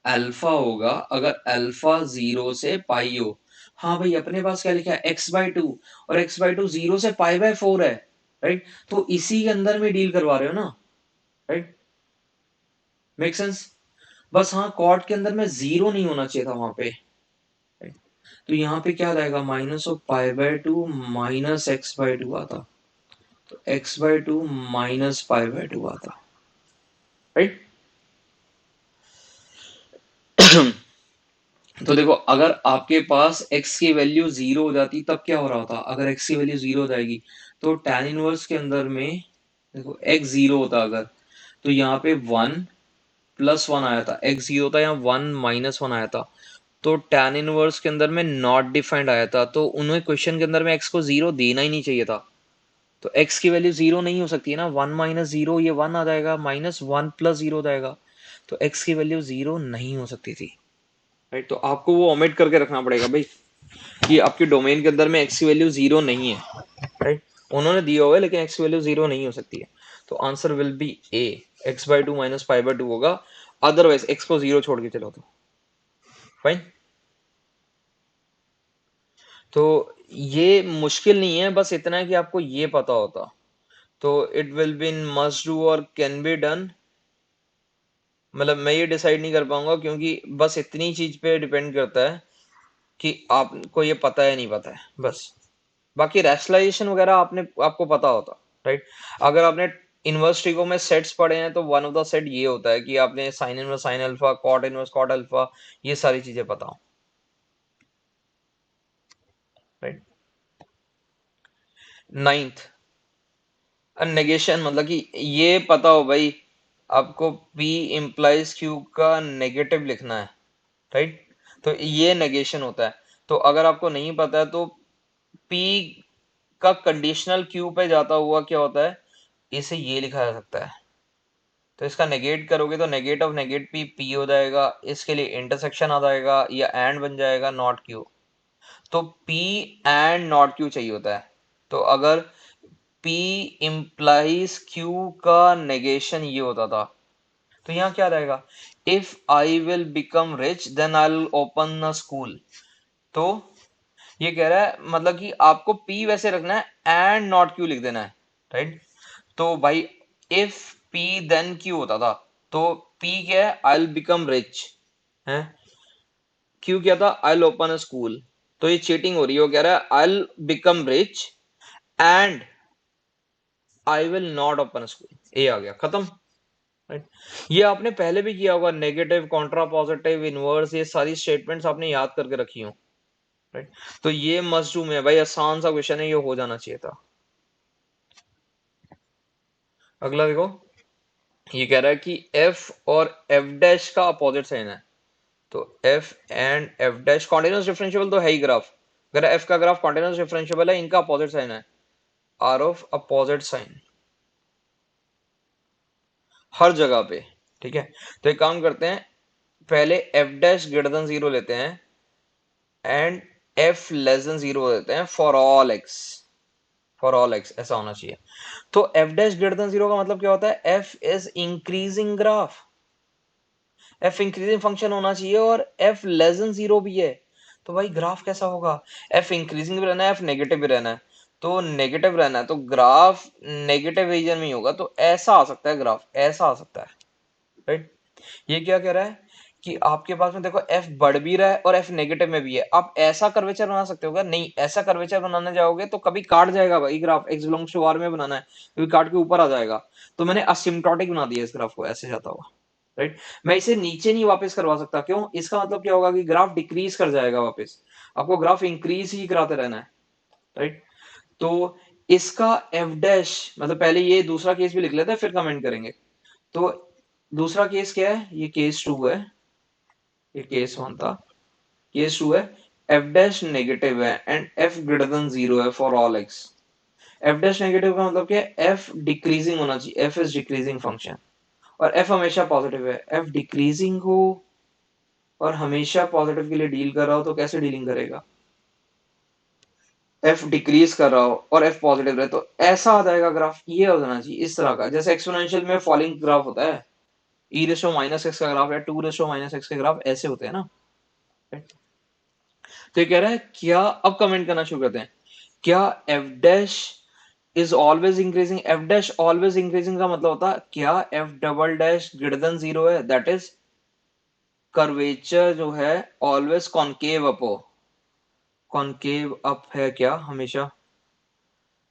alpha होगा अगर अल्फा जीरो से पाई हो, हाँ भाई अपने पास क्या लिखा है एक्स बाई टू, और एक्स बाई टू जीरो से पाई बाय फोर है, राइट, तो इसी के अंदर में डील करवा रहे हो ना, राइट, मेक सेंस। बस हाँ कॉट के अंदर में जीरो नहीं होना चाहिए था वहां पे, right? तो यहाँ पे क्या आएगा, minus of pi by two minus x by two आता, तो x bye two minus pi by to आता, राइट। तो देखो अगर आपके पास x की वैल्यू जीरो हो जाती तब क्या हो रहा होता, अगर x की वैल्यू जीरो हो जाएगी तो tan इनवर्स के अंदर में देखो x जीरो होता अगर, तो यहाँ पे वन प्लस वन आया था, x जीरो था, यहाँ वन माइनस वन आया था, तो tan इनवर्स के अंदर में नॉट डिफाइंड आया था, तो उन्हें क्वेश्चन के अंदर में x को जीरो देना ही नहीं चाहिए था, तो x की वैल्यू जीरो नहीं हो सकती है ना, वन माइनस जीरो ये वन आ जाएगा, माइनस वन प्लस जीरो हो जाएगा, तो x की वैल्यू जीरो नहीं हो सकती थी, राइट। तो आपको वो ओमिट करके रखना पड़ेगा भाई कि आपके डोमेन के अंदर में एक्स की वैल्यू जीरो नहीं है, राइट, उन्होंने दिया हुआ है लेकिन एक्स की वैल्यू जीरो नहीं हो सकती है, तो answer will B A, x by two minus pi by to होगा, अदरवाइज एक्स को जीरो छोड़ के चलो तो फाइन। तो ये मुश्किल नहीं है, बस इतना है कि आपको ये पता होता, तो it will be in must do और कैन बी डन, मतलब मैं ये डिसाइड नहीं कर पाऊंगा क्योंकि बस इतनी चीज पे डिपेंड करता है कि आपको ये पता है नहीं पता है, बस बाकी रैशनलाइजेशन वगैरह आपको पता होता, राइट। अगर आपने इनवर्स ट्रिगो में सेट्स पढ़े हैं तो वन ऑफ द सेट ये होता है कि आपने sine inverse sine alpha cot inverse cot alpha ये सारी चीजें पता हो, राइट। नाइन्थ नेगेशन, मतलब कि ये पता हो भाई आपको P इम्प्लाइज Q का नेगेटिव लिखना है, राइट, तो ये नेगेशन होता है, तो अगर आपको नहीं पता है तो P का कंडीशनल Q पे जाता हुआ क्या होता है, इसे ये लिखा जा सकता है, तो इसका नेगेट करोगे तो negate of negate p p हो जाएगा, इसके लिए इंटरसेक्शन आ जाएगा या एंड बन जाएगा नॉट क्यू, तो पी एंड नॉट क्यू चाहिए होता है, तो अगर पी इम्प्लाइज क्यू का नेगेशन ये होता था, तो यहाँ क्या रहेगा, if I will become rich then I will open a school, तो ये कह रहा है मतलब कि आपको P वैसे रखना है एंड नॉट Q लिख देना है, राइट। तो भाई इफ P देन Q होता था, तो P क्या है, आई विल बिकम रिच है, Q क्या था, आई विल ओपन अ स्कूल। तो ये चीटिंग हो रही है, वो कह रहा है I will become rich and I will not open school. A आ गया, खत्म, राइट। ये आपने पहले भी किया होगा, नेगेटिव, कॉन्ट्रा पॉजिटिव, इनवर्स, ये सारी स्टेटमेंट्स आपने याद करके रखी हो, राइट। तो ये मस्ट डू में है भाई, आसान सा क्वेश्चन है, ये हो जाना चाहिए था। अगला देखो, ये कह रहा है कि एफ और एफ डैश का अपोजिट साइन है। तो F and F dash continuous differentiable तो है ही ग्राफ, अगर एफ का ग्राफ कॉन्टिन्यूस डिफरेंशिएबल है, इनका अपोजिट साइन है, आर ऑफ अपोजिट साइन हर जगह पे, ठीक है। तो एक काम करते हैं, पहले F dash greater than zero लेते हैं and F less than zero लेते हैं for all x, for all x ऐसा होना चाहिए। तो F dash greater than zero का मतलब क्या होता है, F is increasing graph, F increasing function होना चाहिए और एफ लेस देन जीरो भी है। तो भाई ग्राफ कैसा होगा, एफ इंक्रीजिंग भी रहना है, एफ नेगेटिव भी रहना है। तो नेगेटिव रहना है तो ग्राफ नेगेटिव रीजन में ही होगा, तो ऐसा आ सकता है ग्राफ, ऐसा आ सकता है, राइट। ये क्या कह रहा है कि आपके पास में देखो एफ बढ़ भी रहा है और एफ नेगेटिव में भी है, आप ऐसा कर्वेचर बना सकते हो क्या, नहीं, ऐसा कर्वेचर बनाने जाओगे तो कभी काट जाएगा भाई graph, x belongs to R में बनाना है, कभी काट के ऊपर आ जाएगा। तो मैंने असिम्प्टोटिक बना दिया इस ग्राफ को, ऐसे जाता हुआ, राइट। मैं इसे नीचे नहीं वापस करवा सकता, क्यों, इसका मतलब क्या होगा कि ग्राफ डिक्रीज कर जाएगा वापस, आपको ग्राफ इंक्रीज ही कराते रहना है, राइट। तो इसका एफ डैश मतलब, पहले ये दूसरा केस भी लिख लेते हैं फिर कमेंट करेंगे। तो दूसरा केस क्या है, ये केस टू है, ये केस वन था, केस टू है, एफ डैश नेगेटिव है and F greater than zero है for all X. F dash negative का मतलब क्या है, एफ डिक्रीजिंग होना चाहिए, एफ इज डिक्रीजिंग फंक्शन, और एफ हमेशा पॉजिटिव है, एफ डिक्रीजिंग हो और हमेशा पॉजिटिव के लिए डील कर रहा हो तो कैसे डीलिंग करेगा, एफ डिक्रीज कर रहा हो और एफ पॉजिटिव रहे तो ऐसा आ जाएगा ग्राफ, ये हो जाना चाहिए इस तरह का, जैसे एक्सपोनेंशियल में फॉलिंग ग्राफ होता है, ई रेशो माइनस एक्स का ग्राफ या टू रेशो माइनस एक्स के ग्राफ ऐसे होते हैं ना। तो ये कह रहा है क्या, अब कमेंट करना शुरू करते हैं, क्या F dash is always increasing, F dash always increasing का मतलब होता है क्या F double dash greater than zero है, दैट इज कर्वेचर जो है ऑलवेज कॉनकेव अप हो, कॉनकेव अप है क्या हमेशा,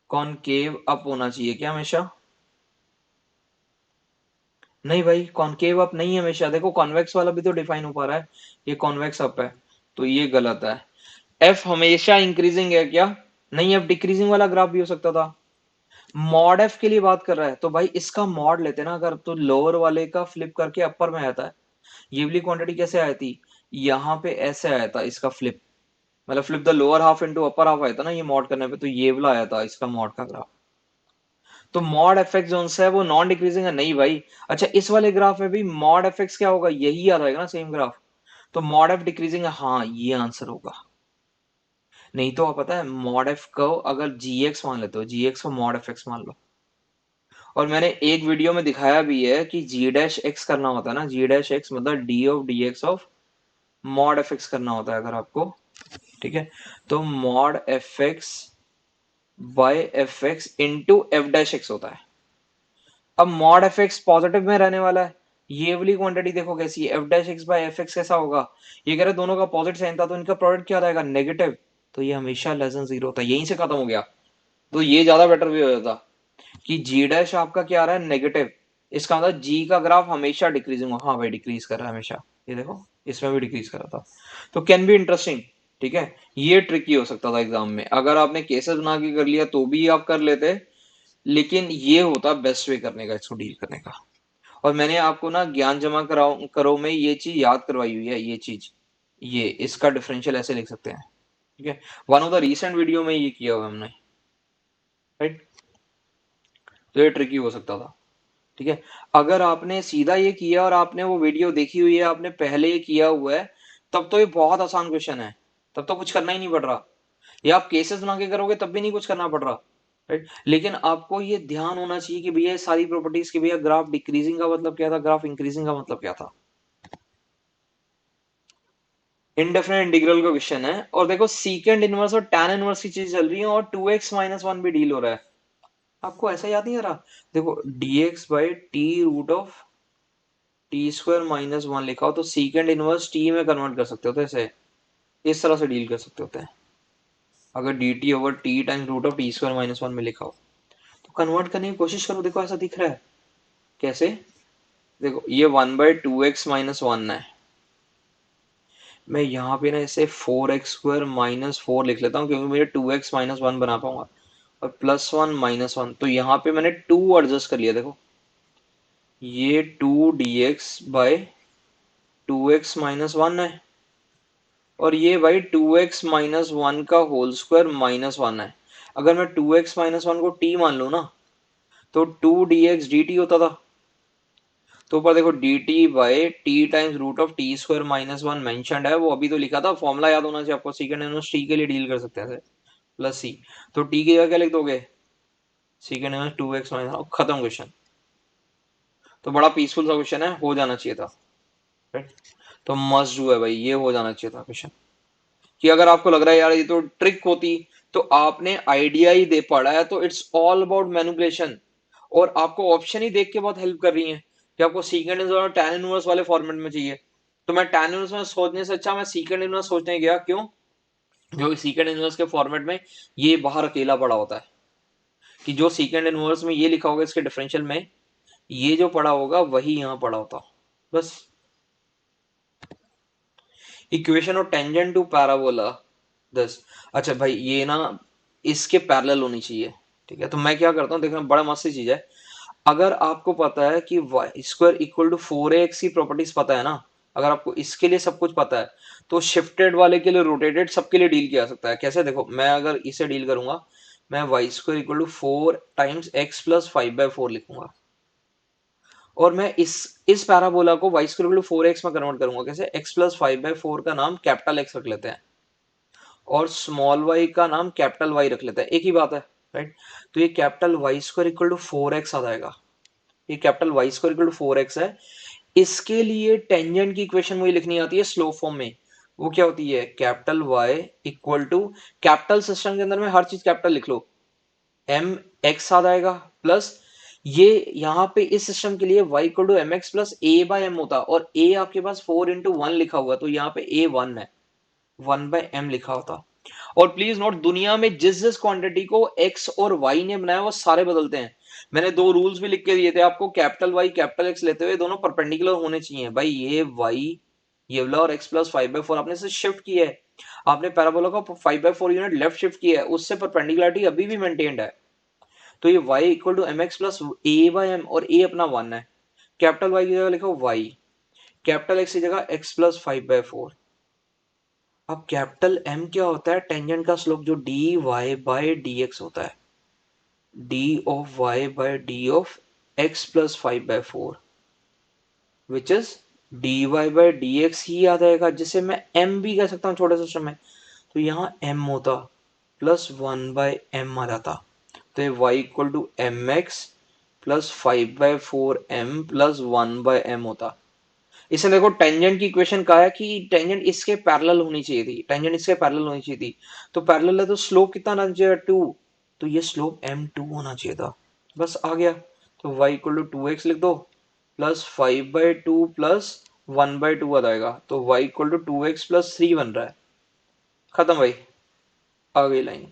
कॉनकेव अप होना चाहिए क्या हमेशा, नहीं भाई कॉनकेव अप नहीं है हमेशा, देखो कॉन्वेक्स वाला भी तो डिफाइन हो पा रहा है, ये कॉन्वेक्स अप है, तो ये गलत है। एफ हमेशा इंक्रीजिंग है क्या, नहीं, एफ डिक्रीजिंग वाला ग्राफ भी हो सकता था। मॉड एफ के लिए बात कर रहा है तो भाई इसका मॉड लेते ना अगर, तो लोअर वाले का फ्लिप करके अपर में आया था, ये वाली क्वांटिटी कैसे आई थी, यहाँ पे ऐसे आया था इसका फ्लिप, मतलब flip the lower half into upper half आया था ना ये मॉड करने पे, तो ये वाला आया था इसका मॉड का ग्राफ। तो मॉड एफ एक्स जो है वो नॉन डिक्रीजिंग है, नहीं भाई। अच्छा इस वाले ग्राफ में भी मॉड एफ एक्स क्या होगा, यही आ जाएगा ना सेम ग्राफ, तो मॉड एफ डिक्रीजिंग है, हाँ ये आंसर होगा। नहीं तो आप पता है मॉड एफ को अगर जी एक्स मान लेते हो, जी एक्स को मॉड एफ एक्स मान लो, और मैंने एक वीडियो में दिखाया भी है कि जी डैश एक्स करना होता है ना, जी डैश एक्स मतलब d of d x of mod f x करना होता है अगर आपको, ठीक है। तो mod f x by f x into f dash x होता है। अब मॉड एफ एक्स पॉजिटिव में रहने वाला है, ये वाली क्वांटिटी देखो कैसी है, F dash x by f x कैसा होगा, ये कह रहे दोनों का पॉजिटिव साइन था तो इनका प्रोडक्ट क्या रहेगा, नेगेटिव, तो ये हमेशा लेस देन जीरो होता है, यहीं से खत्म हो गया। तो ये ज्यादा बेटर भी हो जाता कि जी डैश आपका क्या आ रहा है, नेगेटिव, इसका मतलब जी का ग्राफ हमेशा डिक्रीजिंग हो, हाँ भाई डिक्रीज कर रहा है हमेशा, ये देखो इसमें भी डिक्रीज कर रहा था, तो कैन बी इंटरेस्टिंग, ठीक है। ये ट्रिकी हो सकता था एग्जाम में, अगर आपने केसेस बना के कर लिया तो भी आप कर लेते, लेकिन ये होता बेस्ट वे करने का, इसको डील करने का। और मैंने आपको ना ज्ञान जमा कराओ करो में ये चीज याद करवाई हुई है, ये चीज, ये इसका डिफरेंशियल ऐसे लिख सकते हैं, ठीक है। One of the recent video में ये किया हुआ हमने, राइट। तो ये ट्रिकी हो सकता था, ठीक है। अगर आपने सीधा ये किया और आपने वो वीडियो देखी हुई है, आपने पहले ये किया हुआ है, तब तो ये बहुत आसान क्वेश्चन है, तब तो कुछ करना ही नहीं पड़ रहा, या आप केसेस बना के करोगे तब भी नहीं कुछ करना पड़ रहा, राइट। लेकिन आपको ये ध्यान होना चाहिए कि भैया सारी प्रॉपर्टीज की, भैया ग्राफ डिक्रीजिंग का मतलब क्या था, ग्राफ इंक्रीजिंग का मतलब क्या था। इनडेफिनेट इंटीग्रल का क्वेश्चन है और देखो सीकेंड इनवर्स और टैन इनवर्स की चीज चल रही है और 2x-1 भी डील हो रहा है। आपको ऐसा याद नहीं आ रहा? देखो dx by t root of t square minus one लिखा हो तो सीकेंड इनवर्स टी में कन्वर्ट कर सकते हो, तो ऐसे इस तरह से डील कर सकते होते हैं। अगर d t over t times root of t square minus one में लिखा हो तो कन्वर्ट करने की कोशिश करो। देखो ऐसा दिख रहा है कैसे? देखो ये 1/2x-1 है, मैं यहाँ पे ना इसे 4x² माइनस फोर लिख लेता हूँ क्योंकि मुझे 2x-1 बना पाऊंगा और +1 - 1, तो यहाँ पे मैंने 2 एडजस्ट कर लिया। देखो ये 2 dx/2x-1 है और ये भाई 2x-1 का होल स्क्वायर -1 है। अगर मैं 2x-1 को t मान लूँ ना तो 2 dx dt होता था। तो ऊपर देखो dt by t times root of t square -1 mentioned है, वो अभी तो लिखा था, फॉर्मूला याद होना चाहिए आपको, सेकंड इनवर्स टी के लिए डील कर सकते हैं प्लस सी। तो टी की जगह क्या लिख दोगे? सेकंड इनवर्स 2x-, खत्म क्वेश्चन। तो बड़ा पीसफुल सा क्वेश्चन है, हो जाना चाहिए था, राइट? तो मस्ट डू है भाई, ये हो जाना चाहिए था क्वेश्चन। कि अगर आपको लग रहा है यार ये तो ट्रिक होती, तो आपने आइडिया ही दे पड़ा है, तो इट्स ऑल अबाउट मैनिपुलेशन। और आपको ऑप्शन ही देख के बहुत हेल्प कर रही है कि आपको सीकेंड इनवर्स और टैन इनवर्स वाले फॉर्मेट में चाहिए। तो मैं टैन इनवर्स में सोचने से अच्छा मैं सीकेंड इनवर्स सोचने गया। क्यों? जो सीकेंड इनवर्स के फॉर्मेट में ये बाहर अकेला पड़ा होता है, कि जो सीकेंड इनवर्स में ये लिखा होगा इसके डिफरेंशियल में, ये जो पड़ा होगा वही यहाँ पड़ा होता। बस। Equation of tangent to parabola 10। अच्छा भाई ये ना इसके पैरेलल होनी चाहिए, ठीक है? तो मैं क्या करता हूँ, देखना बड़ा मस्त चीज है। अगर आपको पता है कि Y square equal to 4ax की प्रॉपर्टीज पता है ना, अगर आपको इसके लिए सब कुछ पता है तो शिफ्टेड वाले के लिए रोटेटेड सबके लिए डील किया जा सकता है। कैसे? देखो मैं अगर इसे डील करूंगा, मैं y square equal to 4 times x plus 5/4 लिखूंगा और मैं इस पैराबोला को Y square equal to 4x में कन्वर्ट करूंगा। कैसे? x प्लस 5/4 का नाम कैपिटल एक्स रख लेते हैं और स्मॉल वाई का नाम कैपिटल वाई रख लेते हैं, एक ही बात है, राइट? तो ये capital y square equal to 4x आ जाएगा। ये capital y square equal to 4x है। इसके लिए टेंजेंट की इक्वेशन वही लिखनी आती है स्लोप फॉर्म में। वो क्या होती है? Capital y equal to, capital system के अंदर में हर चीज कैपिटल लिख लो, एम एक्स आ जाएगा प्लस ये यहाँ पे इस सिस्टम के लिए y equal to M x plus a by m होता, और a आपके पास 4 × 1 लिखा हुआ तो यहाँ पे a 1 है, 1/m लिखा होता। और प्लीज नोट, दुनिया में जिस जिस क्वांटिटी को x और y ने बनाया वो सारे बदलते हैं। मैंने दो रूल्स भी लिख के दिए थे आपको, कैपिटल वाई कैपिटल एक्स लेते हुए दोनों परपेंडिकुलर होने चाहिए भाई। ये y ये वाला और x प्लस 5/4 आपने से शिफ्ट किया है, आपने पैराबोला को 5/4 यूनिट लेफ्ट शिफ्ट किया है, उससे परपेंडिकुलरिटी अभी भी मेंटेन्ड है। तो ये y equal to M x plus A by m, और a अपना 1 है। कैपिटल y की जगह लिखो y, कैपिटल x की जगह x प्लस 5/4। अब कैपिटल M क्या होता है? टेंजेंट का स्लोप जो dy बाय dx होता है, d of y by d of x plus 5/4 which is dy by dx ही आ जाएगा, जिसे मैं m भी कह सकता हूँ छोटे सिस्टम में। तो यहाँ m होता प्लस 1/m आ जाता, तो ये y equal to M x plus 5/4m plus 1/m होता। इसमें देखो टेंजेंट की इक्वेशन कहा है कि टेंजेंट इसके पैरेलल होनी चाहिए थी, टेंजेंट इसके पैरेलल होनी चाहिए थी। तो पैरेलल है तो स्लोप कितना आना चाहिए? 2। तो ये स्लोप m2 होना चाहिए था। बस आ गया। तो y इक्वल टू 2x लिख दो प्लस 5/2 प्लस 1/2 आ जाएगा, तो y equal to 2x plus 3 बन रहा है। खत्म भाई, आ गई लाइन।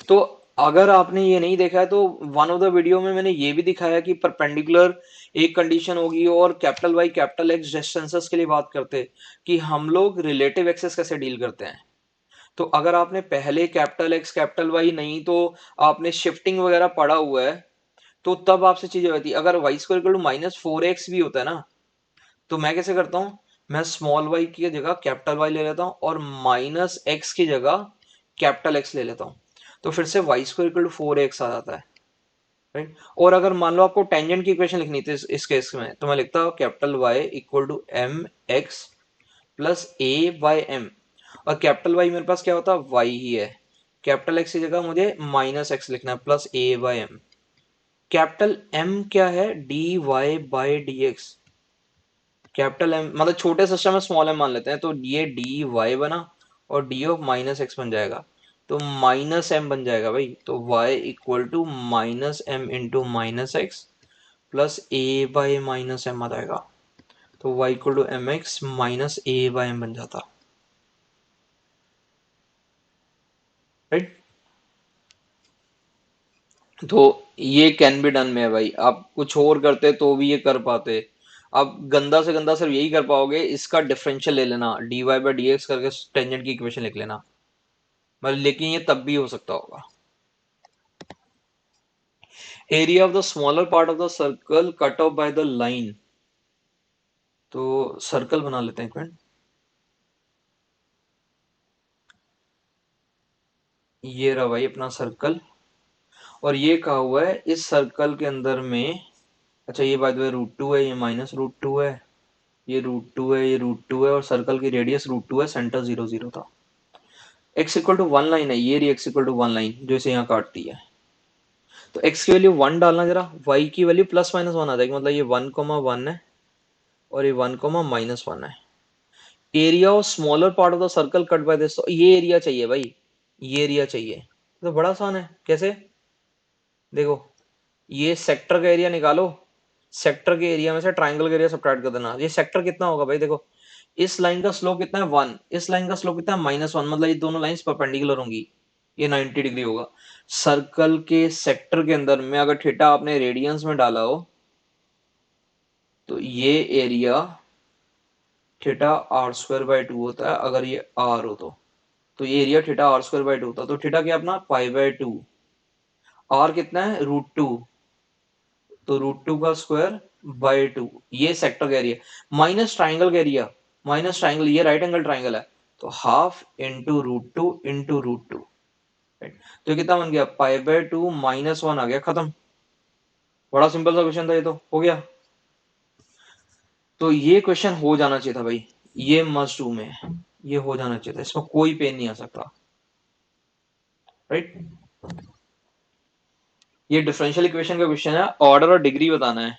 तो अगर आपने ये नहीं देखा है तो वन ऑफ द वीडियो में मैंने ये भी दिखाया कि परपेंडिकुलर एक कंडीशन होगी और capital y capital x distances के लिए बात करते कि हम लोग रिलेटिव एक्सेस कैसे डील करते हैं। तो अगर आपने पहले कैपिटल एक्स कैपिटल वाई नहीं तो आपने शिफ्टिंग वगैरह पढ़ा हुआ है तो तब आपसे चीजें होती। अगर Y square equal to -4x भी होता है ना, तो मैं कैसे करता हूँ, मैं स्मॉल वाई की जगह कैपिटल वाई ले लेता हूँ और -x की जगह कैपिटल एक्स ले लेता हूँ, तो फिर से y square equal to 4x आ जाता है, राइट? और अगर मान लो आपको टेंजेंट की इक्वेशन लिखनी थी इस केस में, तो मैं लिखता हूँ capital y equal to M x plus A by m, और कैपिटल वाई मेरे पास क्या होता है? वाई ही है। कैपिटल एक्स की जगह मुझे -x लिखना है plus A by m. Capital m क्या है? D y by d x. Capital m मतलब छोटे सिस्टम में स्मॉल एम मान लेते हैं, तो ये डी वाई बना और डी ऑफ माइनस एक्स बन जाएगा, तो माइनस एम बन जाएगा भाई, तो Y equal to minus M into minus X plus A by minus M आ जाएगा, तो Y equal to M X minus A by M बन जाता, राइट। तो ये कैन बी डन में है भाई, आप कुछ और करते तो भी ये कर पाते। आप गंदा से गंदा सिर्फ यही कर पाओगे, इसका डिफरेंशियल ले लेना, d y by d x करके टेंजेंट की इक्वेशन लिख लेना, मतलब लेकिन ये तब भी हो सकता होगा। Area of the smaller part of the circle cut off by the line, तो सर्कल बना लेते हैं एक मिनट। ये रहा भाई अपना सर्कल, और ये कहा हुआ है इस सर्कल के अंदर में, अच्छा ये by the way root two है, ये माइनस रूट टू है, ये रूट टू है, ये रूट टू है, और सर्कल की रेडियस रूट टू है, सेंटर 0 0 था। X equal to one line है, ये रही x equal to one line जो इसे यहाँ काटती है, तो एक्स की वैल्यू वन डालना जरा, वाई की वैल्यू प्लस माइनस वन आ जाएगी, मतलब ये 1 1 है और ये 1 माइनस 1 है। Area of smaller part of the circle cut by this, तो ये एरिया चाहिए भाई, ये एरिया चाहिए, तो बड़ा आसान है, कैसे, देखो ये सेक्टर का एरिया निकालो, सेक्टर के एरिया में से ट्राइंगल का एरिया सब्ट्रैक्ट कर देना, ये सेक्टर कितना होगा भाई, देखो इस लाइन का स्लोप कितना है 1, इस लाइन का स्लोप कितना है -1, मतलब ये दोनों लाइंस परपेंडिकुलर होंगी, ये 90 डिग्री होगा। सर्कल के सेक्टर के अंदर में अगर थीटा आपने रेडियंस में डाला हो, तो ये area theta r square by two होता है, अगर ये आर हो तो ये area theta r square by two होता है, तो थीटा क्या अपना पाई बाई टू, आर कितना है √2, तो √2 का स्क्वायर बाई टू, ये सेक्टर का एरिया, माइनस ट्राइंगल का एरिया, माइनस ट्राइंगल ये राइट एंगल ट्राइंगल है, तो हाफ इंटू √2 इंटू √2, राइट, तो कितना बन गया पाई बाई टू -1 आ गया, खत्म। बड़ा सिंपल सा क्वेश्चन था, ये तो हो गया। तो ये क्वेश्चन हो जाना चाहिए था भाई, ये मस्ट डू में ये हो जाना चाहिए था, इसमें कोई पेन नहीं आ सकता, राइट। ये डिफरेंशियल इक्वेशन का क्वेश्चन है, ऑर्डर और डिग्री बताना है,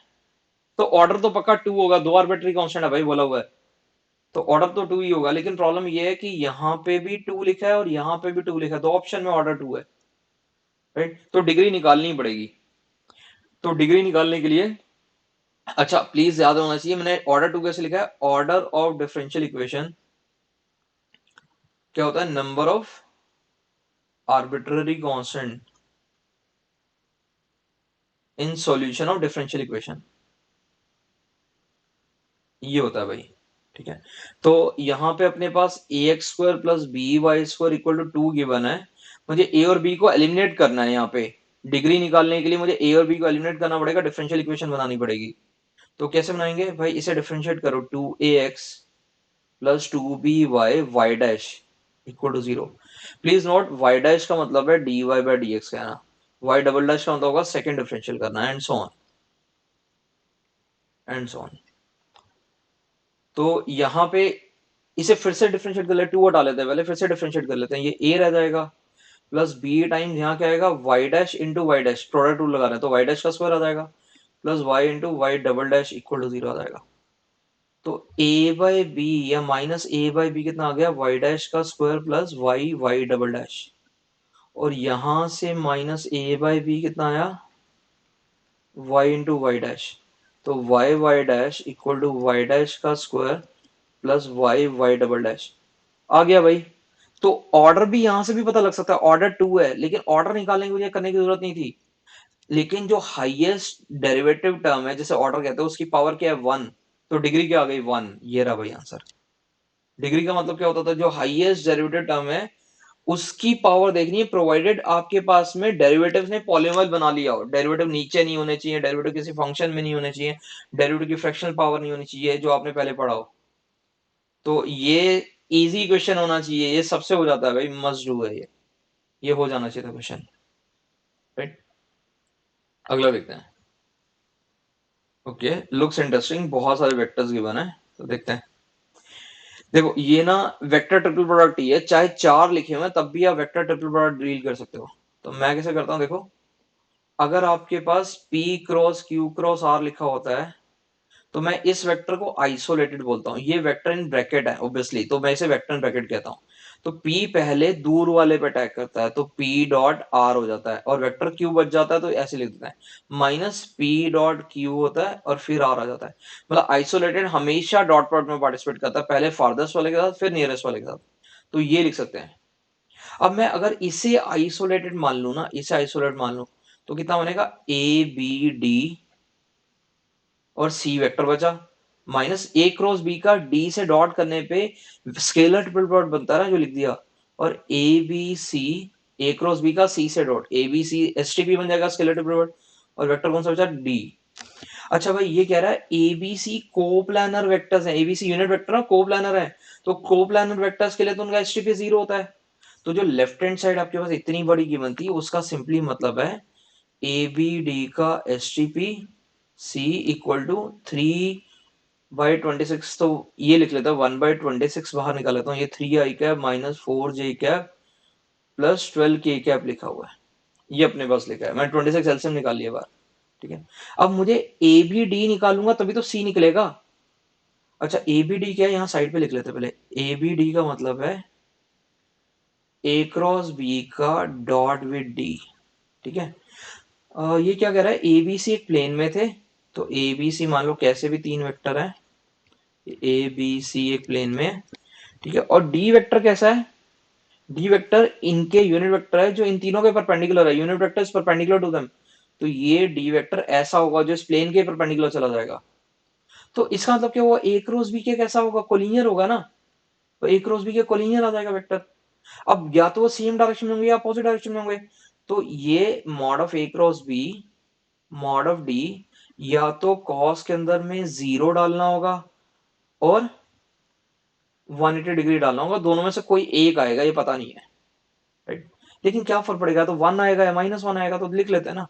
तो ऑर्डर तो पक्का टू होगा, दो आर्बिट्री कांस्टेंट है भाई बोला हुआ है, तो ऑर्डर तो टू ही होगा, लेकिन प्रॉब्लम ये है कि यहाँ पे भी टू लिखा है और यहाँ पे भी टू लिखा है, तो ऑप्शन में ऑर्डर टू है, राइट, तो डिग्री निकालनी पड़ेगी, तो डिग्री निकालने के लिए, अच्छा प्लीज याद होना चाहिए मैंने ऑर्डर टू कैसे लिखा है, ऑर्डर ऑफ डिफरेंशियल इक्वेशन क्या होता है, number of arbitrary constant in solution of differential equation, ये होता है भाई, ठीक है। तो यहाँ पे अपने पास A X square plus B Y square equal to two given है, मुझे ए और बी को एलिमिनेट करना है, यहाँ पे डिग्री निकालने के लिए मुझे ए और बी को एलिमिनेट करना पड़ेगा, डिफरेंशियल इक्वेशन बनानी पड़ेगी, तो कैसे बनाएंगे भाई, इसे डिफरेंशिएट करो, 2ax plus 2by y dash equal to 0, please note y dash का मतलब है dy बाई डी एक्स कहना, वाई डबल डैश का मतलब होगा सेकंड डिफरेंशियल करना, and so on and so on. तो यहाँ पे इसे फिर से डिफरेंशिएट कर लेते, टू हटा लेते हैं पहले, फिर से डिफरेंशिएट कर लेते हैं, ये a रह जाएगा प्लस बी टाइम्स यहाँ क्या आएगा y dash into y dash, product rule लगा रहे हैं तो वाई डैश का स्क्वायर आ जाएगा plus y into y double dash equal to 0 आ जाएगा, तो a बाई बी या माइनस ए बाई बी कितना आ गया वाई डैश का square plus Y Y double dash, और यहां से माइनस ए बाई बी कितना आया वाई इंटू वाई डैश, तो y y dash equal to Y dash का square plus Y Y double dash आ गया भाई। तो ऑर्डर भी यहां से भी पता लग सकता है, ऑर्डर टू है, लेकिन ऑर्डर निकालने के लिए करने की जरूरत नहीं थी, लेकिन जो हाईएस्ट डेरिवेटिव टर्म है जिसे ऑर्डर कहते हैं उसकी पावर क्या है 1, तो डिग्री क्या आ गई 1, ये रहा भाई आंसर। डिग्री का मतलब क्या होता था, जो हाईएस्ट डेरिवेटिव टर्म है उसकी पावर देखनी है, प्रोवाइडेड आपके पास में डेरिवेटिव ने पॉलीनोमियल बना लिया हो, डेरिवेटिव नीचे नहीं होने चाहिए, डेरिवेटिव किसी फंक्शन में नहीं होने चाहिए, डेरिवेटिव की फ्रैक्शनल पावर नहीं होनी चाहिए जो आपने पहले पढ़ा हो, तो ये इजी क्वेश्चन होना चाहिए, ये सबसे हो जाता है भाई, मस्ट डू है ये हो जाना चाहिए था क्वेश्चन, राइट। अगला देखते हैं, ओके लुक्स इंटरेस्टिंग, बहुत सारे वेक्टर्स गिवन है, तो देखते हैं। देखो ये ना वेक्टर ट्रिपल प्रोडक्ट ही है, चाहे चार लिखे हुए तब भी आप वेक्टर ट्रिपल प्रोडक्ट डील कर सकते हो, तो मैं कैसे करता हूँ देखो, अगर आपके पास P cross Q cross R लिखा होता है तो मैं इस वेक्टर को आइसोलेटेड बोलता हूँ, ये वेक्टर इन ब्रैकेट है ऑब्वियसली, तो मैं इसे वेक्टर इन ब्रैकेट कहता हूँ। तो P पहले दूर वाले पे अटैक करता है, तो P डॉट R हो जाता है, और वेक्टर Q बच जाता है, तो ऐसे लिख देते हैं माइनस P डॉट Q होता है और फिर R आ जाता है। मतलब आइसोलेटेड हमेशा डॉट प्रोडक्ट में पार्टिसिपेट करता है, पहले फार्देस्ट वाले के साथ फिर नियरेस्ट वाले के साथ, तो ये लिख सकते हैं। अब मैं अगर इसे आइसोलेटेड मान लू ना, इसे आइसोलेट मान लू, तो कितना बनेगा, ABD और C वेक्टर बचा, माइनस A क्रॉस B का D से डॉट करने पे स्केलर ट्रिपल प्रोडक्ट बनता है ना, जो लिख दिया, और ABC A क्रॉस B का C से डॉट, ABC STP बन जाएगा स्केलर ट्रिपल प्रोडक्ट, और वेक्टर कौन सा बचा, D। अच्छा भाई, ये कह रहा है ABC कोप्लानर वेक्टर्स है, ABC यूनिट वेक्टर ना, कोप्लानर है, तो कोप्लानर वेक्टर्स के लिए तो उनका STP 0 होता है। तो जो लेफ्ट हैंड साइड आपके पास इतनी बड़ी गिवन थी, उसका सिंपली मतलब है ABD का STP C इक्वल टू 3/26। तो ये लिख लेता हूँ 1/26 बाहर निकाल लेता हूँ, ये 3i cap minus 4j cap plus 12k cap लिखा हुआ है, ये अपने पास लिखा है, मैं 26 एलसीएम निकाल लिया बाहर। ठीक है, अब मुझे ए बी डी निकालूंगा तभी तो सी निकलेगा। अच्छा, ए बी डी क्या है, यहाँ साइड पे लिख लेते हैं पहले। ए बी डी का मतलब है ए क्रॉस बी का डॉट विद डी। ठीक है, ये क्या कह रहा है, ए बी सी एक प्लेन में थे, तो ए बी सी मान लो कैसे भी तीन वेक्टर है, ए बी सी एक प्लेन में है। ठीक है, और डी वेक्टर कैसा है, डी वेक्टर इनके यूनिट वेक्टर है जो इन तीनों के परपेंडिकुलर है, unit vector is perpendicular to them, तो ये डी वेक्टर ऐसा होगा जो इस प्लेन के परपेंडिकुलर चला जाएगा। तो इसका मतलब क्या हुआ, ए क्रॉस बी के कैसा होगा, कोलिनियर होगा ना, तो ए क्रॉस बी के कोलिनियर आ जाएगा वेक्टर। अब या तो वो सेम डायरेक्शन में होंगे या अपोजिट डायरेक्शन में होंगे, तो ये mod of a cross b mod of d, या तो कॉस के अंदर में 0 डालना होगा और 180 डिग्री डालना होगा, दोनों में से कोई एक आएगा, ये पता नहीं है, राइट। लेकिन क्या फर्क पड़ेगा, तो 1 आएगा या -1 आएगा, तो लिख लेते हैं ना,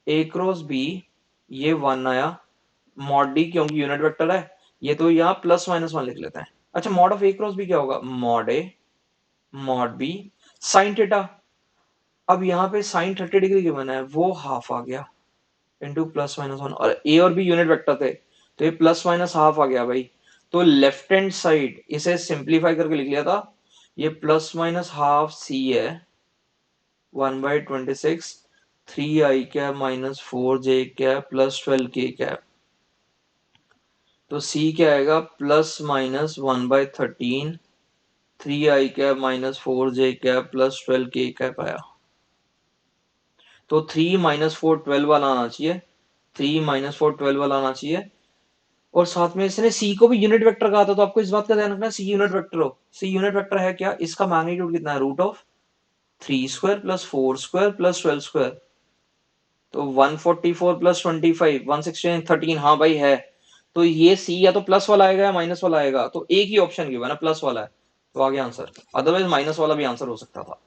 ए क्रॉस बी, ये 1 आया, मॉड डी क्योंकि यूनिट वेक्टर है, ये तो यहाँ +-1 लिख लेते हैं। अच्छा, mod of a cross b क्या होगा, mod a mod b sine theta. अब यहाँ पे साइन 30 डिग्री गिवन है, वो हाफ आ गया इंटू +-1, और ए और बी यूनिट वेक्टर थे, तो ये +-हाफ आ गया भाई। तो लेफ्ट हैंड साइड इसे सिंप्लीफाई करके लिख लिया था, ये +-हाफ सी है 1/26, 3i cap minus 4j cap plus 12k cap, तो सी क्या आएगा, +-1/13, 3i cap minus 4j cap plus 12k cap आया। तो 3 - 4 12 वाला आना चाहिए, 3 - 4 12 वाला आना चाहिए, और साथ में इसने सी को भी यूनिट वेक्टर कहा था, तो आपको इस बात का ध्यान रखना, सी यूनिट वेक्टर हो, सी यूनिट वेक्टर है क्या, इसका मैग्नीट्यूड कितना है, √3² + 4² + 12², तो 144 + 25 116 13, हाँ भाई है। तो ये सी या तो प्लस वाला आएगा या माइनस वाला आएगा, तो एक ही ऑप्शन गिवन है, प्लस वाला है, तो आ गया आंसर, अदरवाइज माइनस वाला भी आंसर हो सकता था,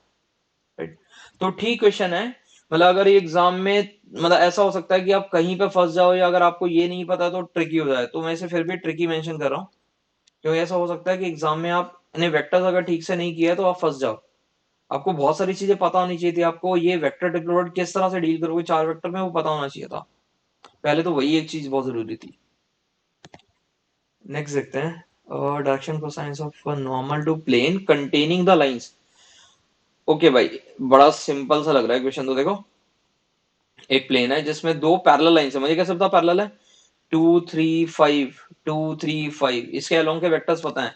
राइट। तो ठीक क्वेश्चन है, मतलब अगर ये एग्जाम में, मतलब ऐसा हो सकता है कि आप कहीं पे फंस जाओ, या अगर आपको ये नहीं पता तो ट्रिकी हो जाए, तो मैं इसे फिर भी ट्रिकी मेंशन कर रहा हूँ, क्योंकि ऐसा हो सकता है कि एग्जाम में आपने वेक्टर्स अगर ठीक से नहीं किया है तो आप फंस जाओ। आपको बहुत सारी चीजें पता होनी चाहिए थी, आपको ये वेक्टर डिप्लॉयड किस तरह से डील करोगे 4 वेक्टर में, वो पता होना चाहिए था पहले, तो वही एक चीज बहुत जरूरी थी। नेक्स्ट देखते हैं, direction cosines of normal to plane containing the lines. Okay भाई, बड़ा सिंपल सा लग रहा है क्वेश्चन, तो देखो, एक प्लेन है जिसमें दो पैरेलल लाइंस है, मुझे कैसे पता पैरेलल है, 2 3 5 2 3 5, इसके अलोंग के वेक्टर्स पता है,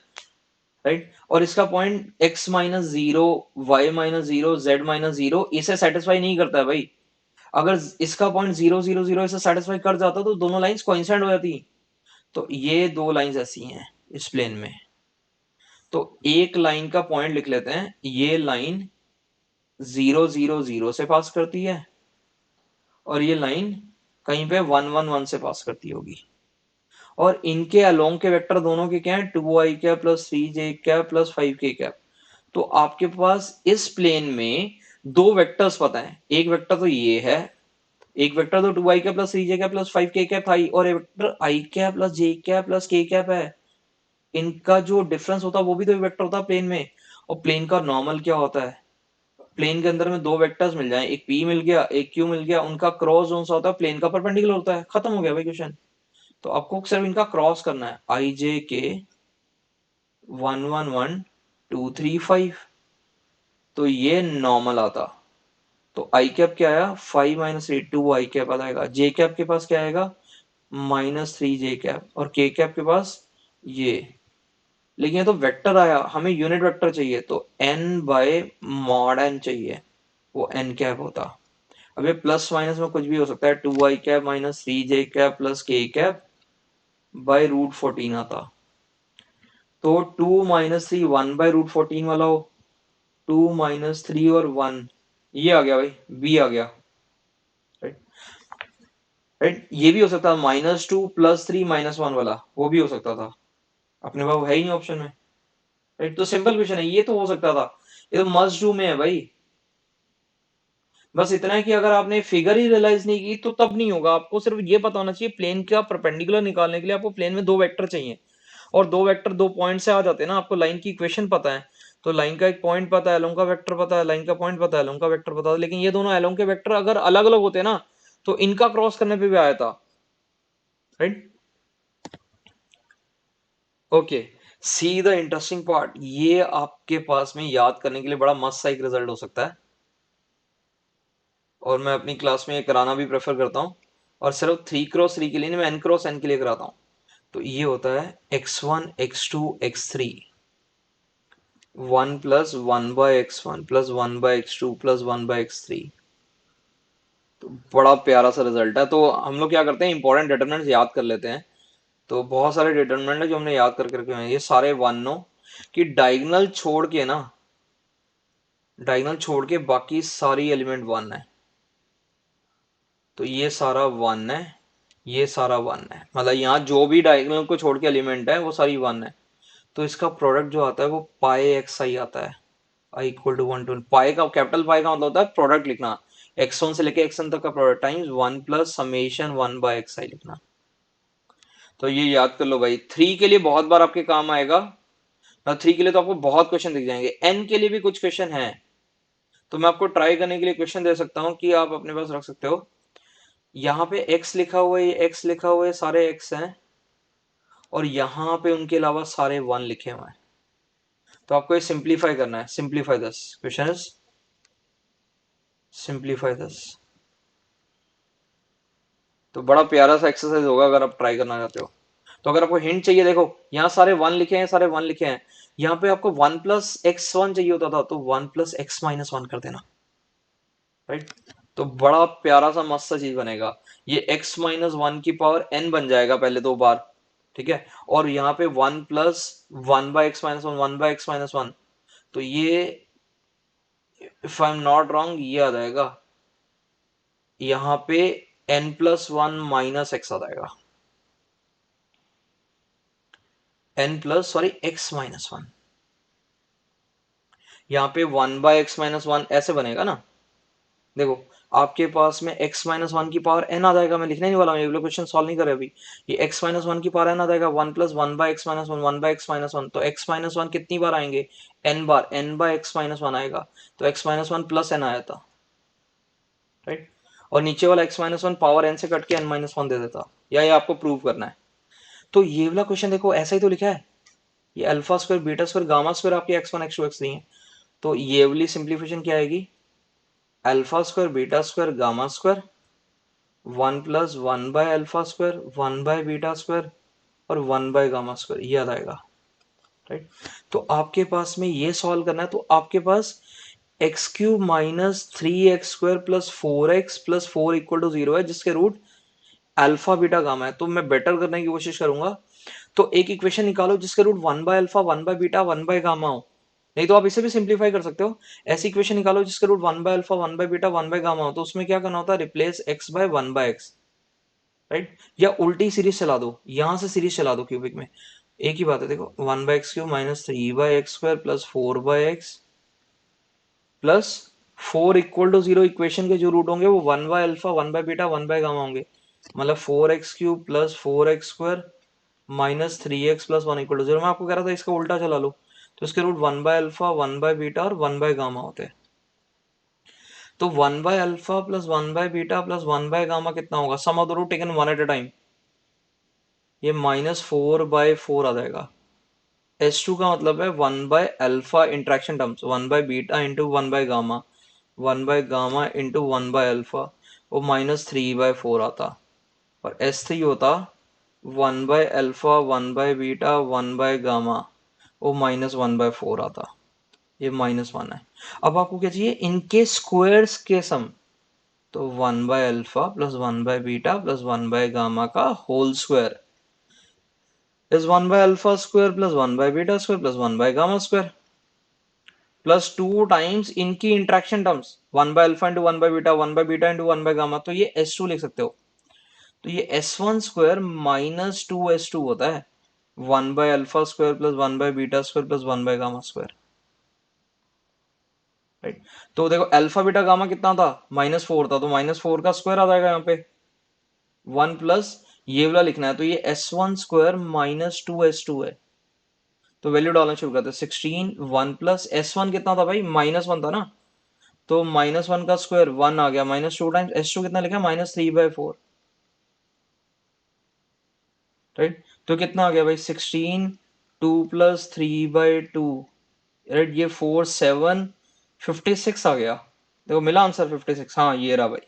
राइट, और इसका पॉइंट x-0 y-0 z-0 इसे सेटिस्फाई नहीं करता है भाई। अगर इसका पॉइंट 0 0 0 इसे सेटिस्फाई कर जाता तो दोनों लाइंस कोइंसाइड हो जाती, तो ये दो लाइंस ऐसी हैं इस प्लेन में, तो एक लाइन का पॉइंट लिख लेते हैं, ये लाइन 0 0 0 से पास करती है, और ये लाइन कहीं पे 1 1 1 से पास करती होगी, और इनके अलोंग के वेक्टर दोनों के क्या है, 2i cap plus 3j cap plus 5k cap. तो आपके पास इस प्लेन में दो वेक्टर्स पता है, एक वेक्टर तो ये है, एक वेक्टर तो 2i cap plus 3j cap plus 5k cap था, और एक vector i cap plus j cap plus k cap है। इनका जो डिफरेंस होता है वो भी तो एक वेक्टर होता है प्लेन में, और प्लेन का नॉर्मल क्या होता है, प्लेन के अंदर में दो वेक्टर्स मिल जाए, एक p मिल गया एक q मिल गया, उनका क्रॉस जोन सा होता है, प्लेन का परपेंडिकुलर होता है, खत्म हो गया भाई क्वेश्चन। तो आपको सिर्फ इनका क्रॉस करना है, आई जे के 1 1 1 2 3 5, तो ये नॉर्मल आता। तो आई कैप क्या आया, 5 - 8 2 आई कैप आ जाएगा। जे कैप के पास क्या आएगा, -3 जे कैप, और के कैप के पास ये। लेकिन ये तो वेक्टर आया, हमें यूनिट वेक्टर चाहिए, तो n बाय मॉड n चाहिए, वो n कैप होता। अब ये प्लस माइनस में कुछ भी हो सकता है, 2 आई कैप -3 जे कैप प्लस के कैप बाय √14 आता। तो 2 - 3 1/√14 वाला हो, 2 - 3 और 1, ये आ गया भाई, बी आ गया। राइट, राइट, ये भी हो सकता था -2 +3 -1 वाला, वो भी हो सकता था, अपने पास है ही नहीं ऑप्शन में। राइट, तो सिंपल क्वेश्चन है, ये तो हो सकता था, ये तो मस्ट डू में है भाई। बस इतना है कि अगर आपने फिगर ही रियलाइज नहीं की तो तब नहीं होगा। आपको सिर्फ ये पता होना चाहिए, प्लेन का परपेंडिकुलर निकालने के लिए आपको प्लेन में 2 वेक्टर चाहिए, और 2 वेक्टर 2 पॉइंट से आ जाते हैं ना। आपको लाइन की इक्वेशन पता है, तो लाइन का एक पॉइंट पता है, एलोंग का वेक्टर पता है, लाइन का पॉइंट पता है, एलोंग का वेक्टर पता है। लेकिन ये दोनों एलोंग के वेक्टर अगर अलग अलग होते ना, तो इनका क्रॉस करने पे भी आया था। Right, okay, see the interesting part, ये आपके पास में याद करने के लिए बड़ा मस्त सा एक रिजल्ट हो सकता है, और मैं अपनी क्लास में ये कराना भी प्रेफर करता हूँ। और सिर्फ 3 × 3 के लिए नहीं, मैं n × n के लिए कराता हूँ। तो ये होता है x1 x2 x3, 1 + 1/x1 + 1/x2 + 1/x3। तो बड़ा प्यारा सा रिजल्ट है। तो हम लोग क्या करते हैं, इंपॉर्टेंट डिटरमिनेंट्स याद कर लेते हैं। तो बहुत सारे डिटरमिनेंट है जो हमने याद करके रखे हैं, ये सारे 1 नो, कि डायगोनल छोड़ के ना, डायगोनल छोड़ के बाकी सारी एलिमेंट 1 है। तो ये सारा 1 है, ये सारा 1 है, मतलब यहाँ जो भी डायगोनल को छोड़ के एलिमेंट है वो सारी 1 है। तो इसका प्रोडक्ट जो आता है वो पाई एक्स आई आता है, i = 1 to 1। पाई का, कैपिटल पाई का मतलब होता है प्रोडक्ट लिखना, x1 से लेके xn तक का प्रोडक्ट टाइम्स 1 + 1/xi लिखना। तो ये याद कर लो भाई, 3 के लिए बहुत बार आपके काम आएगा, और 3 के लिए तो आपको बहुत क्वेश्चन दिख जाएंगे, n के लिए भी कुछ क्वेश्चन है। तो मैं आपको ट्राई करने के लिए क्वेश्चन दे सकता हूँ कि आप अपने पास रख सकते हो। यहाँ पे x लिखा हुआ है, ये x लिखा हुआ है, सारे x हैं, और यहाँ पे उनके अलावा सारे 1 लिखे हुए हैं। तो आपको ये सिंप्लीफाई करना है, simplify this question is simplify this. तो बड़ा प्यारा सा एक्सरसाइज होगा अगर आप ट्राई करना चाहते हो। तो अगर आपको हिंट चाहिए, देखो यहाँ सारे 1 लिखे हैं, सारे 1 लिखे हैं, यहाँ पे आपको 1 + x1 चाहिए होता था, तो 1 + x - 1 कर देना। राइट, तो बड़ा प्यारा सा मस्त सा चीज बनेगा। ये x - 1 की पावर n बन जाएगा पहले 2 बार, ठीक है। और यहाँ पे 1 + 1/x - 1, 1/x - 1, तो ये, if I am not wrong, ये आ जाएगा यहाँ पे n + 1 - x आ जाएगा, x-1। यहाँ पे 1/x - 1 ऐसे बनेगा ना, देखो आपके पास में x-1 की पावर n आ जाएगा। मैं लिखने नहीं वाला हूँ, ये क्वेश्चन सॉल्व नहीं करे अभी। ये x-1 की पावर n आ जाएगा, 1 + 1/x - 1, 1/x - 1, तो x-1 कितनी बार आएंगे, n बार, n/x-1 आएगा, तो x-1 + n आया था। राइट, और नीचे वाला x-1 पावर n से कट के n-1 दे देता, या ये आपको प्रूव करना है। तो ये वाला क्वेश्चन देखो ऐसा ही तो लिखा है, ये alpha square beta square gamma square आपके x1 x2 x3 है। तो ये वाली सिंप्लीफिकेशन क्या आएगी, alpha square beta square gamma square 1 + 1/अल्फा स्क्वायर 1/बीटा स्क्वायर और 1/गामा स्क्वायर, ये आ जाएगा। राइट, तो आपके पास में ये सॉल्व करना है, तो आपके पास x³ - 3x² + 4x + 4 = 0 है, जिसके रूट अल्फा बीटा गामा है। तो मैं बेटर करने की कोशिश करूंगा, तो एक इक्वेशन निकालो जिसके रूट 1/अल्फा 1/बीटा 1/गामा हो, नहीं तो आप इसे भी सिंप्लीफाई कर सकते हो। ऐसी इक्वेशन निकालो जिसके रूट 1/अल्फा 1/बीटा 1/गामा हो, तो उसमें क्या करना होता है, रिप्लेस x/1/x। राइट, या उल्टी सीरीज चला दो, यहां से सीरीज चला दो क्यूबिक में, एक ही बात है। देखो 1/x³ - 3/x² + 4/x plus 4 = 0, equation के जो रूट होंगे वो 1/अल्फा 1/बीटा 1/गामा होंगे, मतलब 4x³ + 4x² - 3x + 1 = 0। मैं आपको कह रहा था इसका उल्टा चला लो, तो इसके रूट 1/अल्फा 1/बीटा और 1/गामा होते हैं। तो 1/अल्फा + 1/बीटा + 1/गामा कितना होगा, sum of the root taken one at a time, ये -4/4 आ जाएगा। S2 का मतलब है 1/अल्फा इंट्रैक्शन टर्म्स, 1/बीटा इंटू 1/गामा, 1/गामा इंटू 1/अल्फा, वो -3/4 आता। और S3 होता 1/अल्फा, 1/बीटा, 1/गामा, वो -1/4 आता। ये -1 है। अब आपको क्या चाहिए, इनके स्क्वायर्स के सम। तो 1/अल्फा प्लस 1/बीटा प्लस 1/गामा का होल स्क्वायर इज 1/अल्फा स्क्वायर प्लस 1/बीटा स्क्वायर प्लस 1/गामा स्क्वायर प्लस 2 टाइम्स इनकी इंट्रैक्शन टर्म्स, 1/अल्फा इंटू 1/बीटा, 1/बीटा इंटू 1/गामा, तो ये S2 लिख सकते हो। तो ये S1 स्क्वायर -2S2 होता है, 1/अल्फा स्क्वायर प्लस 1/बीटा स्क्वायर प्लस 1/गामा स्क्वायर, राइट। तो देखो अल्फा बीटा गामा कितना था, -4 था, तो -4 का स्क्वायर आ जाएगा यहाँ पे, 1 प्लस ये वाला लिखना है, तो ये S1 स्क्वायर -2S2 है। तो वैल्यू डालना शुरू करते हैं, 16, 1 प्लस S1 कितना था भाई, -1 था ना, तो -1 का स्क्वायर 1 आ गया, -2 टाइम्स S2 कितना लिखा, -3/4, राइट। तो कितना आ गया भाई, 16, 2 प्लस 3/2, राइट, ये 4, 7, 56 आ गया। देखो मिला आंसर 56, हाँ ये रहा भाई।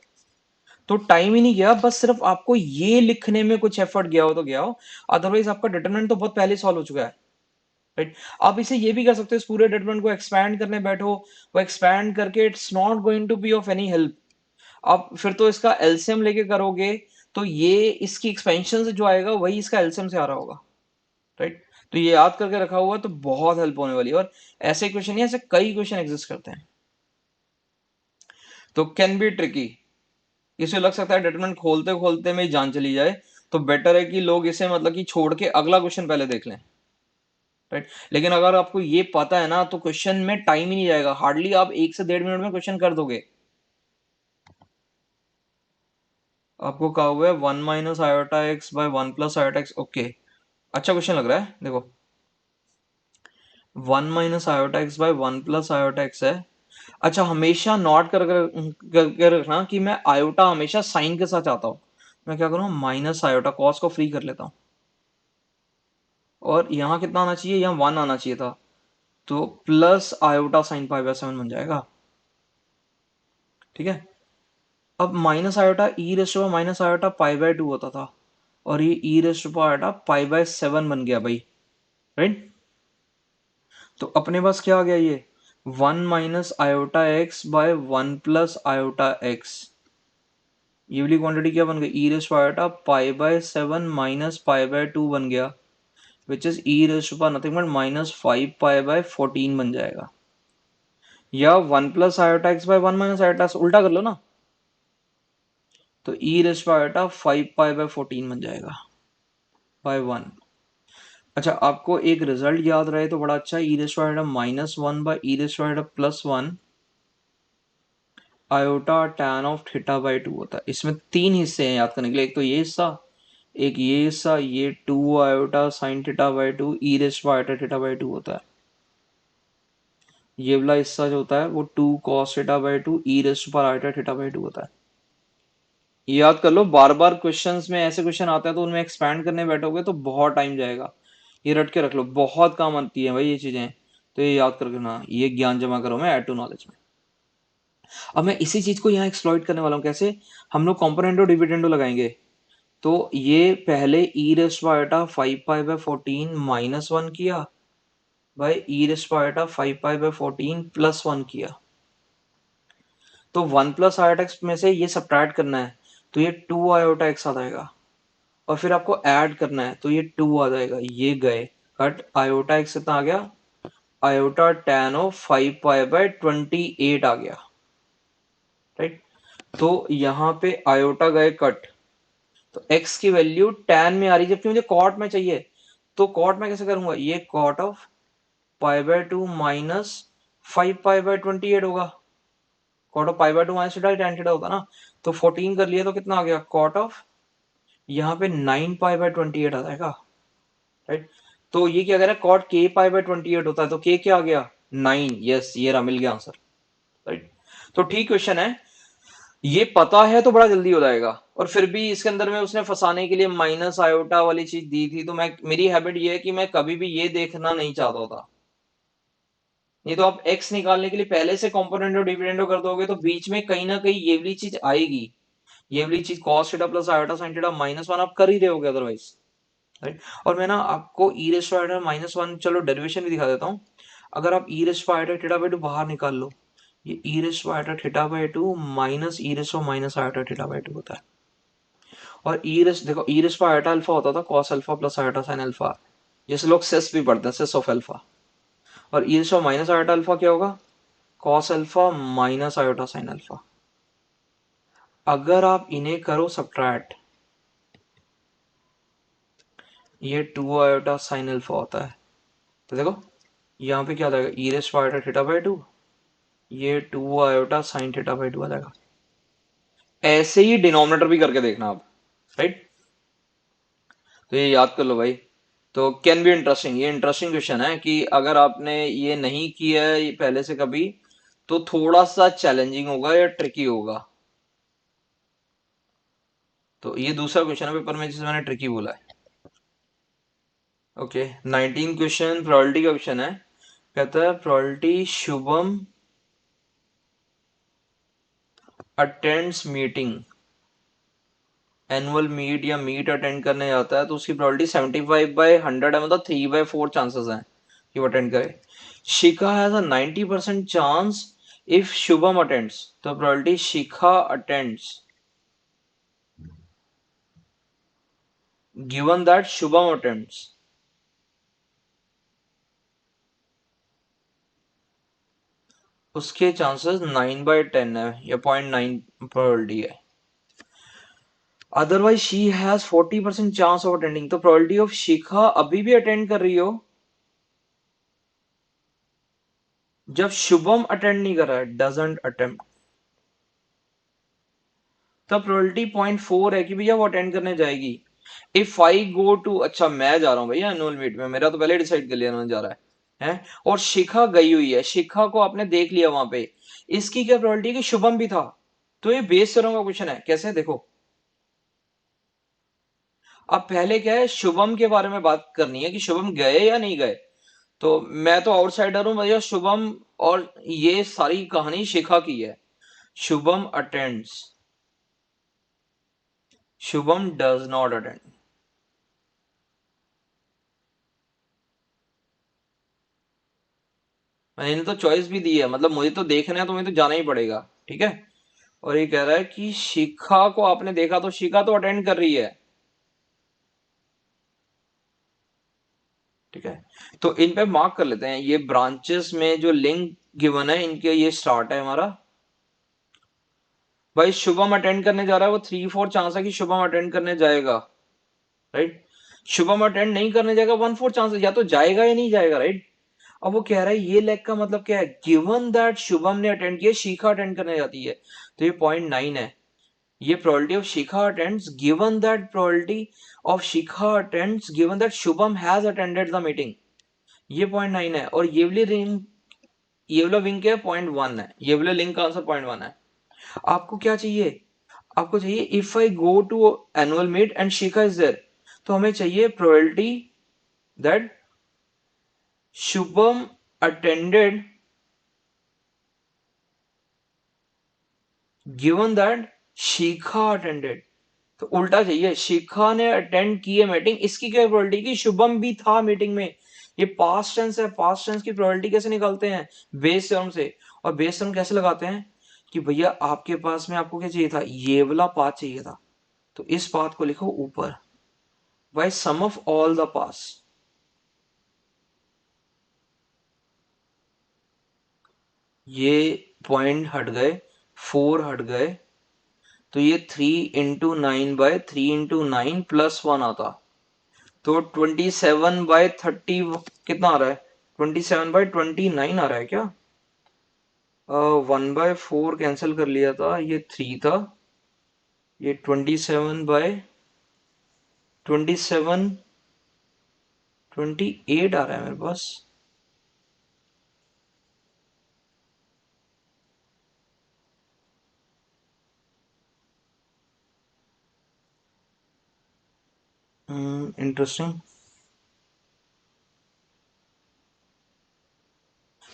तो टाइम ही नहीं गया, बस सिर्फ आपको ये लिखने में कुछ एफर्ट गया हो तो गया हो, अदरवाइज आपका डिटरमिनेंट तो बहुत पहले सॉल्व हो चुका है, राइट। आप इसे ये भी कर सकते हो, इस पूरे डिटरमिनेंट को एक्सपैंड करने बैठो, वो एक्सपैंड करके it's not going to be of any help. आप फिर तो इसका एलसीएम लेके करोगे, तो ये इसकी एक्सपेंशन से जो आएगा वही इसका एलसीएम से आ रहा होगा, राइट। तो ये याद करके रखा हुआ तो बहुत हेल्प होने वाली है। और ऐसे क्वेश्चन नहीं, ऐसे कई क्वेश्चन एग्जिस्ट करते हैं, तो कैन बी ट्रिकी। इसे लग सकता है डिटरमिनेंट खोलते खोलते में ही जान चली जाए, तो बेटर है कि लोग इसे मतलब कि छोड़ के अगला क्वेश्चन पहले देख लें, राइट। लेकिन अगर आपको ये पता है ना, तो क्वेश्चन में टाइम ही नहीं जाएगा, हार्डली आप 1 से 1.5 मिनट में क्वेश्चन कर दोगे। आपको कहा हुआ है 1 - i/x/1 + i/x, ओके। अच्छा क्वेश्चन लग रहा है, देखो 1 - i/x/1 + i/x है। अच्छा, हमेशा नोट करके रखना कि मैं आयोटा हमेशा साइन के साथ आता हूँ। मैं क्या करूँ, -i, कॉस को फ्री कर लेता हूँ, और यहाँ कितना आना चाहिए, यहाँ 1 आना चाहिए था, तो +i/sin π/7 बन जाएगा, ठीक है। अब -i -i/π/2 होता था, और ये e/π/7 बन गया भाई, राइट। तो अपने पास क्या आ गया, ये 1 - i/x/1 + i/x, ये वाली क्वांटिटी क्या बन गई, e/π/7 - π/2 बन गया, विच इज नथिंग बट -5π/14 बन जाएगा। या 1 + i/x/1 - i/x उल्टा कर लो ना, तो e/5π/14 बन जाएगा बाय 1। अच्छा, आपको एक रिजल्ट याद रहे तो बड़ा अच्छा, e⁻⁻1/e⁻+1 आयोटा tan ऑफ θ/2 होता है। इसमें 3 हिस्से हैं याद करने के लिए, एक तो ये हिस्सा, एक ये हिस्सा, ये 2 आयोटा sin θ/2 e⁻θ/2 होता है। ये वाला हिस्सा जो होता है वो 2 cos θ/2 e⁻θ/2 होता है। ये याद कर लो, बार बार क्वेश्चंस में ऐसे क्वेश्चन आते हैं तो उनमें एक्सपैंड करने बैठोगे तो बहुत टाइम जाएगा। ये रट के रख लो, बहुत काम आती है भाई ये चीजें, तो ये याद करके ना, ये ज्ञान जमा करो मैं ऐड टू नॉलेज में। अब मैं इसी चीज को यहाँ एक्सप्लॉइट करने वाला हूँ, कैसे, हम लोग कॉम्पोनेंटो डिविडेंडो लगाएंगे। तो ये पहले e⁻5π/14 -1 किया, बाय e⁻5π/14 +1 किया, तो 1 + i/x में से ये सब्ट्रैक्ट करना है, तो ये 2 i/x आ जाएगा, और फिर आपको ऐड करना है, तो ये 2 आ जाएगा, ये गए कट, i/x कितना आ गया, आयोटा tan ऑफ 5π/28 आ गया, राइट। तो यहाँ पे आयोटा गए कट, तो x की वैल्यू tan में आ रही है, जबकि मुझे कॉट में चाहिए, तो कॉट में कैसे करूंगा, ये कॉट ऑफ π/2 माइनस 5π/28 होगा, cot of π/2 minus theta tan theta होता ना, तो 14 कर लिया तो कितना आ गया, कॉट ऑफ यहाँ पे 9π/28 आ जाएगा, राइट। तो ये क्या कह रहा है, कॉट k π/28 होता है, तो k क्या आ गया, 9, यस ये रहा, मिल गया आंसर, राइट। तो ठीक क्वेश्चन है, ये पता है तो बड़ा जल्दी हो जाएगा। और फिर भी इसके अंदर में उसने फंसाने के लिए माइनस आयोटा वाली चीज दी थी, तो मैं, मेरी हैबिट ये है कि मैं कभी भी ये देखना नहीं चाहता था। नहीं तो आप एक्स निकालने के लिए पहले से कॉम्पोनेंटो डिविडेंडो कर दोगे तो बीच में कहीं ना कहीं ये वाली चीज आएगी। ये वाली चीज cos theta plus iota sine theta minus one आप कर ही रहे होगे अदरवाइज, राइट। और मैं ना आपको e raise to iota minus one, चलो डेरिवेशन भी दिखा देता हूँ। अगर आप e raise to iota theta by two बाहर निकाल लो, ये e raise to iota theta by two minus e raise to minus iota theta by two होता है। और ई रेस देखो, e raise to iota alpha होता था cos alpha plus iota sine alpha, जैसे लोग सेस भी पढ़ते हैं, सेस ऑफ अल्फा। और e raise to minus iota alpha क्या होगा, cos alpha minus iota sine alpha. अगर आप इन्हें करो सब्ट्रैक्ट, ये टू आयोटा साइन अल्फा होता है, तो देखो यहाँ पे क्या आ जाएगा, e raise to iota theta by two, ये two iota sine theta by two आ जाएगा। ऐसे ही डिनोमिनेटर भी करके देखना आप, राइट। तो ये याद कर लो भाई। तो कैन बी इंटरेस्टिंग, ये इंटरेस्टिंग क्वेश्चन है कि अगर आपने ये नहीं किया है पहले से कभी, तो थोड़ा सा चैलेंजिंग होगा या ट्रिकी होगा। तो ये दूसरा क्वेश्चन है पेपर में जिसे मैंने ट्रिकी बोला है। ओके, 19 क्वेश्चन प्रोबेबिलिटी का क्वेश्चन है। कहता है probability Shubham attends meeting, annual meet या मीट अटेंड करने जाता है, तो उसकी प्रोबेबिलिटी 75/100 है, मतलब 3/4 चांसेस हैं कि वो अटेंड करे। Shikha has a 90% chance if Shubham attends, तो probability Shikha attends given that Shubham attends, उसके चांसेस 9/10 है या 0.9 प्रोबेबिलिटी है। Otherwise she has 40% chance of attending, तो प्रोबेबिलिटी ऑफ शिखा अभी भी अटेंड कर रही हो जब शुभम अटेंड नहीं कर रहा है, डजंट अटेम्प्ट, तब प्रोबेबिलिटी 0.4 है कि भैया वो अटेंड करने जाएगी। इफ आई गो टू, अच्छा मैं जा रहा हूँ भैया एनुअल मीट में, मेरा तो पहले डिसाइड कर लिया मैं जा रहा है, और शिखा गई हुई है, शिखा को आपने देख लिया वहां पे, इसकी क्या प्रोबेबिलिटी है कि शुभम भी था। तो ये बेस करूंगा क्वेश्चन है, कैसे देखो। अब पहले क्या है, शुभम के बारे में बात करनी है कि शुभम गए या नहीं गए। तो मैं तो आउटसाइडर हूं भैया शुभम, और ये सारी कहानी शिखा की है। Shubham attends, Shubham does not attend. मैंने इन्हें तो चॉइस भी दी है, मतलब मुझे तो देखना है तो मुझे तो जाना ही पड़ेगा, ठीक है। और ये कह रहा है कि शिखा को आपने देखा, तो शिखा तो अटेंड कर रही है, ठीक है। तो इन पे मार्क कर लेते हैं, ये ब्रांचेस में जो लिंक गिवन है इनके, ये स्टार्ट है हमारा। भाई शुभम अटेंड करने जा रहा है, वो 3/4 चांस है कि शुभम अटेंड करने जाएगा, राइट। शुभम अटेंड नहीं करने जाएगा, 1/4 चांस है, या तो जाएगा या नहीं जाएगा, राइट। अब वो कह रहा है ये लेग का मतलब क्या है, गिवन दैट शुभम ने अटेंड किया, शिखा अटेंड करने जाती है, तो ये 0.9 है। ये probability of Shikha attends given that probability of Shikha attends given that Shubham has attended the meeting, ये 0.9 है। और ये वाली रिंग, ये वाला विंग क्या है, 0.1 है, ये वाले लिंक का आंसर 0.1 है। आपको क्या चाहिए, आपको चाहिए if I go to annual meet and Shikha is there, तो हमें चाहिए probability that Shubham attended given that Shikha attended, तो उल्टा चाहिए, शिखा ने अटेंड की है मीटिंग, इसकी क्या प्रोबेबिलिटी कि शुभम भी था मीटिंग में। ये पास्ट टेंस है, पास्ट टेंस की प्रोबेबिलिटी कैसे निकालते हैं, बेस टर्म से। और बेस टर्म कैसे लगाते हैं कि भैया आपके पास में आपको क्या चाहिए था, ये वाला पाथ चाहिए था, तो इस पाथ को लिखो ऊपर, by sum of all the paths. ये पॉइंट हट गए, 4 हट गए, तो ये 3 × 9/3 × 9 +1 आता, तो 27/30 कितना आ रहा है, 27/29 आ रहा है क्या। 1/4 कैंसिल कर लिया था, ये 3 था, ये 27/27 28 आ रहा है मेरे पास। इंटरेस्टिंग।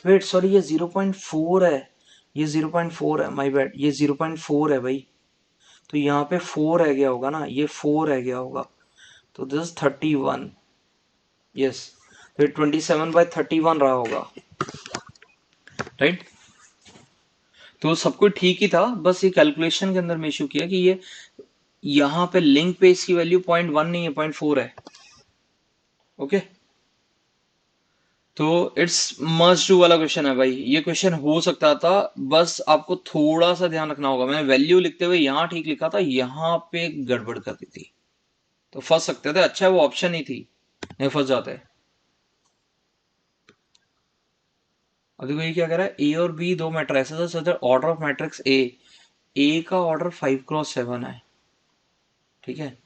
वेट सॉरी, ये 0.4 है, ये 0.4 है, माय बैड, ये 0.4 है भाई। तो यहाँ पे 4 रह गया होगा ना, ये 4 रह गया होगा, तो दिस 31, यस। तो 27/31 रहा होगा, राइट। तो सब कुछ ठीक ही था, बस ये कैलकुलेशन के अंदर में इशू किया कि ये यहाँ पे लिंक पे इसकी वैल्यू 0.1 नहीं है, 0.4 है। ओके, तो इट्स मस्ट डू वाला क्वेश्चन है भाई, ये क्वेश्चन हो सकता था, बस आपको थोड़ा सा ध्यान रखना होगा। मैंने वैल्यू लिखते हुए यहाँ ठीक लिखा था, यहाँ पे गड़बड़ कर दी थी, तो फंस सकते थे। अच्छा है वो ऑप्शन ही थी, नहीं फंस जाते। अब देखो ये क्या कह रहा है, ए और बी दो मैट्रिसेस है, so the order of matrix A का ऑर्डर 5x7 है, ठीक है।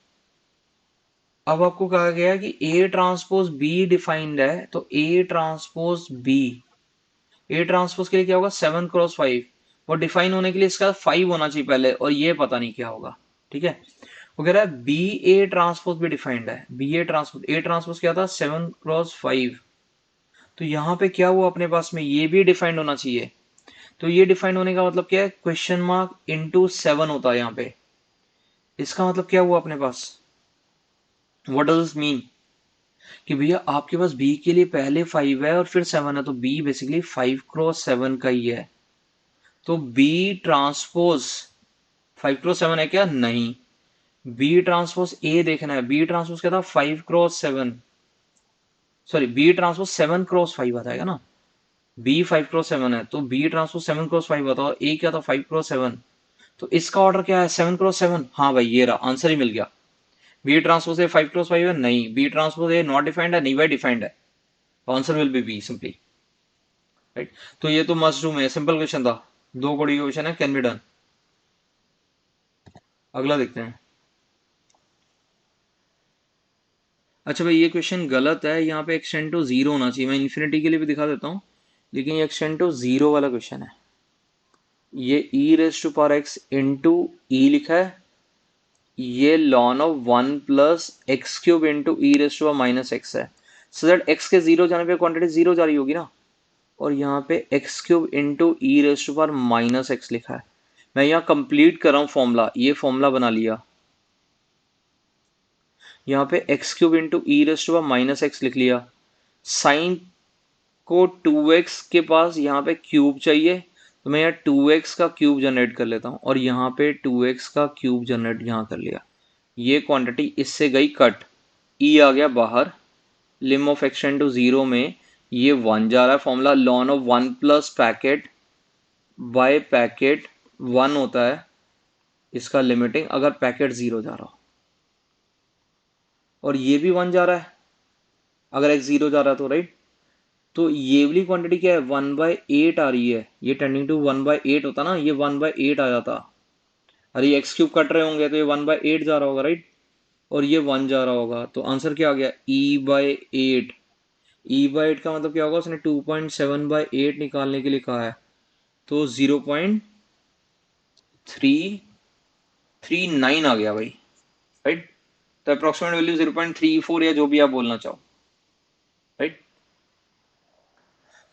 अब आपको कहा गया कि ए ट्रांसपोज बी डिफाइंड है, तो a transpose b, a transpose के लिए क्या होगा, 7x5, और डिफाइन होने के लिए इसका 5 होना चाहिए पहले, और ये पता नहीं क्या होगा, ठीक है। वो कह रहा है बी ए ट्रांसपोज भी डिफाइंड है, बी ए ट्रांसपोज क्या था, 7x5। तो यहाँ पे क्या हुआ अपने पास में, ये भी डिफाइंड होना चाहिए। तो ये डिफाइंड होने का मतलब क्या है, क्वेश्चन मार्क इंटू 7 होता है यहाँ पे। इसका मतलब क्या हुआ अपने पास, व्हाट डज मीन, कि भैया आपके पास बी के लिए पहले 5 है और फिर 7 है, तो बी बेसिकली 5x7 का ही है। तो बी ट्रांसपोज 5x7 है क्या, नहीं। बी ट्रांसपोज ए देखना है, बी ट्रांसपोज क्या था, 5x7, sorry B transpose 7x5 आ जाएगा ना। बी 5x7 है, तो बी ट्रांसपोज 7x5 आता है, ए क्या था, 5x7। तो इसका ऑर्डर क्या है, 7x7। हाँ भाई ये रहा, आंसर ही मिल गया। बी ट्रांसपोज ए 5x5 है, नहीं। B transpose a not defined है, नहीं भाई डिफाइंड है। Answer will be b simply, right. तो ये तो मस्ट डू में सिंपल क्वेश्चन था, दो कोड़ी का क्वेश्चन है, कैन बी डन। अगला देखते हैं। अच्छा भाई ये क्वेश्चन गलत है, यहाँ पे एक्सटेंड टू जीरो होना चाहिए, मैं इन्फिनिटी के लिए भी दिखा देता हूँ, लेकिन ये एक्सटेंड टू जीरो वाला क्वेश्चन है। ये e raise to power x into e लिखा है, ये ln of 1 + x³ into e raise to minus x है, सो दैट एक्स के जीरो जाने पे क्वांटिटी जीरो जा रही होगी ना। और यहाँ पे x³ into e raise to power minus x लिखा है। मैं यहाँ कंप्लीट कर रहा हूँ फॉर्मूला, ये फॉर्मूला बना लिया। यहाँ पे x³ into e raise to power minus x लिख लिया। साइन को 2x के पास यहाँ पे क्यूब चाहिए, तो मैं यहाँ 2x का क्यूब जनरेट कर लेता हूँ, और यहाँ पे 2x का क्यूब जनरेट यहाँ कर लिया। ये क्वांटिटी इससे गई कट, ई आ गया बाहर। Lim of x tend to zero में ये 1 जा रहा है, formula ln of 1 + packet by packet 1 होता है इसका लिमिटिंग, अगर पैकेट 0 जा रहा हो। और ये भी 1 जा रहा है अगर x 0 जा रहा है तो, राइट। तो ये वाली क्वांटिटी क्या है, 1/8 आ रही है, ये टेंडिंग टू 1/8 होता ना, ये 1/8 आ जाता। अरे ये x³ कट रहे होंगे तो ये 1/8 जा रहा होगा, राइट। और ये 1 जा रहा होगा, तो आंसर क्या आ गया, e/8। e/8 का मतलब क्या होगा, उसने 2.7/8 निकालने के लिए कहा है, तो 0.339 आ गया भाई, राइट। तो अप्रोक्सीमेट वैल्यू 0.34 या जो भी आप बोलना चाहो, राइट।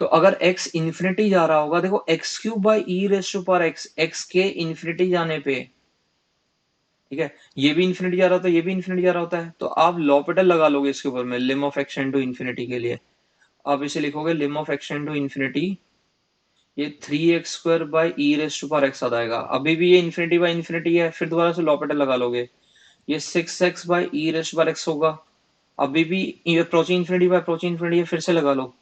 तो अगर x इन्फिनिटी जा रहा होगा, देखो x³ x के इन्फिनिटी जाने पे, ठीक है, ये भी इन्फिनिटी जा रहा होता है, ये भी इन्फिनिटी जा रहा होता है, तो आप लॉपिटल लगा लोगे इसके ऊपर में, lim of x tend to infinity के लिए आप इसे लिखोगे lim of x tend to infinity, ये 3x² / e⁻x आ जाएगा। अभी भी ये इन्फिनिटी बाई इन्फिनिटी है, फिर दोबारा से लॉपिटल लगा लोगे, ये 6x/e⁻x होगा। अभी भी approaching infinity by approaching infinity है, फिर से लगा लो,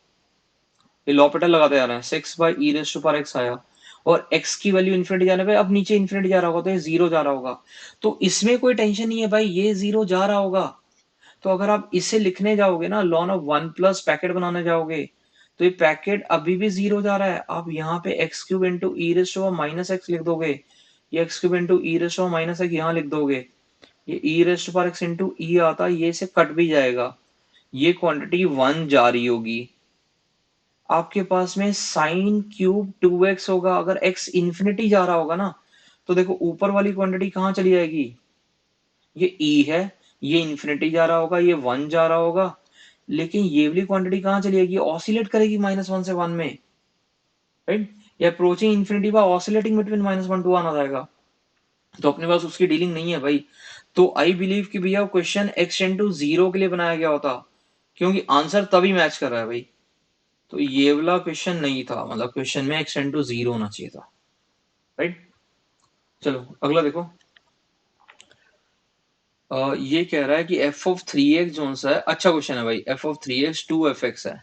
ये लॉपिटल लगाते जा रहे हैं, 6/e⁻x आया। और x की वैल्यू इन्फिनिटी जाने पे अब नीचे इन्फिनिटी जा रहा होगा, तो ये 0 जा रहा होगा। तो इसमें कोई टेंशन नहीं है भाई, ये 0 जा रहा होगा। तो अगर आप इसे लिखने जाओगे ना, लॉन ऑफ 1 + पैकेट बनाने जाओगे, तो ये पैकेट अभी भी 0 जा रहा है, आप यहाँ पे x³ इंटू e⁻x लिख दोगे, ये x³ इंटू e⁻x यहाँ लिख दोगे, ये e⁻x इंटू ई आता, ये से कट भी जाएगा, ये क्वांटिटी 1 जा रही होगी। आपके पास में साइन क्यूब 2x होगा, अगर x इन्फिनिटी जा रहा होगा ना, तो देखो ऊपर वाली क्वांटिटी कहाँ चली जाएगी, ये e है, ये इन्फिनिटी जा रहा होगा, ये 1 जा रहा होगा, लेकिन ये वाली क्वांटिटी कहाँ चली जाएगी, ऑसिलेट करेगी -1 से 1 में, राइट। ये approaching infinity by oscillating between -1 to 1 आ जाएगा। तो अपने पास उसकी डीलिंग नहीं है भाई। तो आई बिलीव कि भैया क्वेश्चन x टेंड टू 0 के लिए बनाया गया होता, क्योंकि आंसर तभी मैच कर रहा है भाई। तो ये वाला क्वेश्चन नहीं था, मतलब क्वेश्चन में x टेंड टू 0 होना चाहिए था, राइट। चलो अगला देखो। ये कह रहा है कि f ऑफ 3x जो सा है, अच्छा क्वेश्चन है भाई। f ऑफ 3x 2fx है,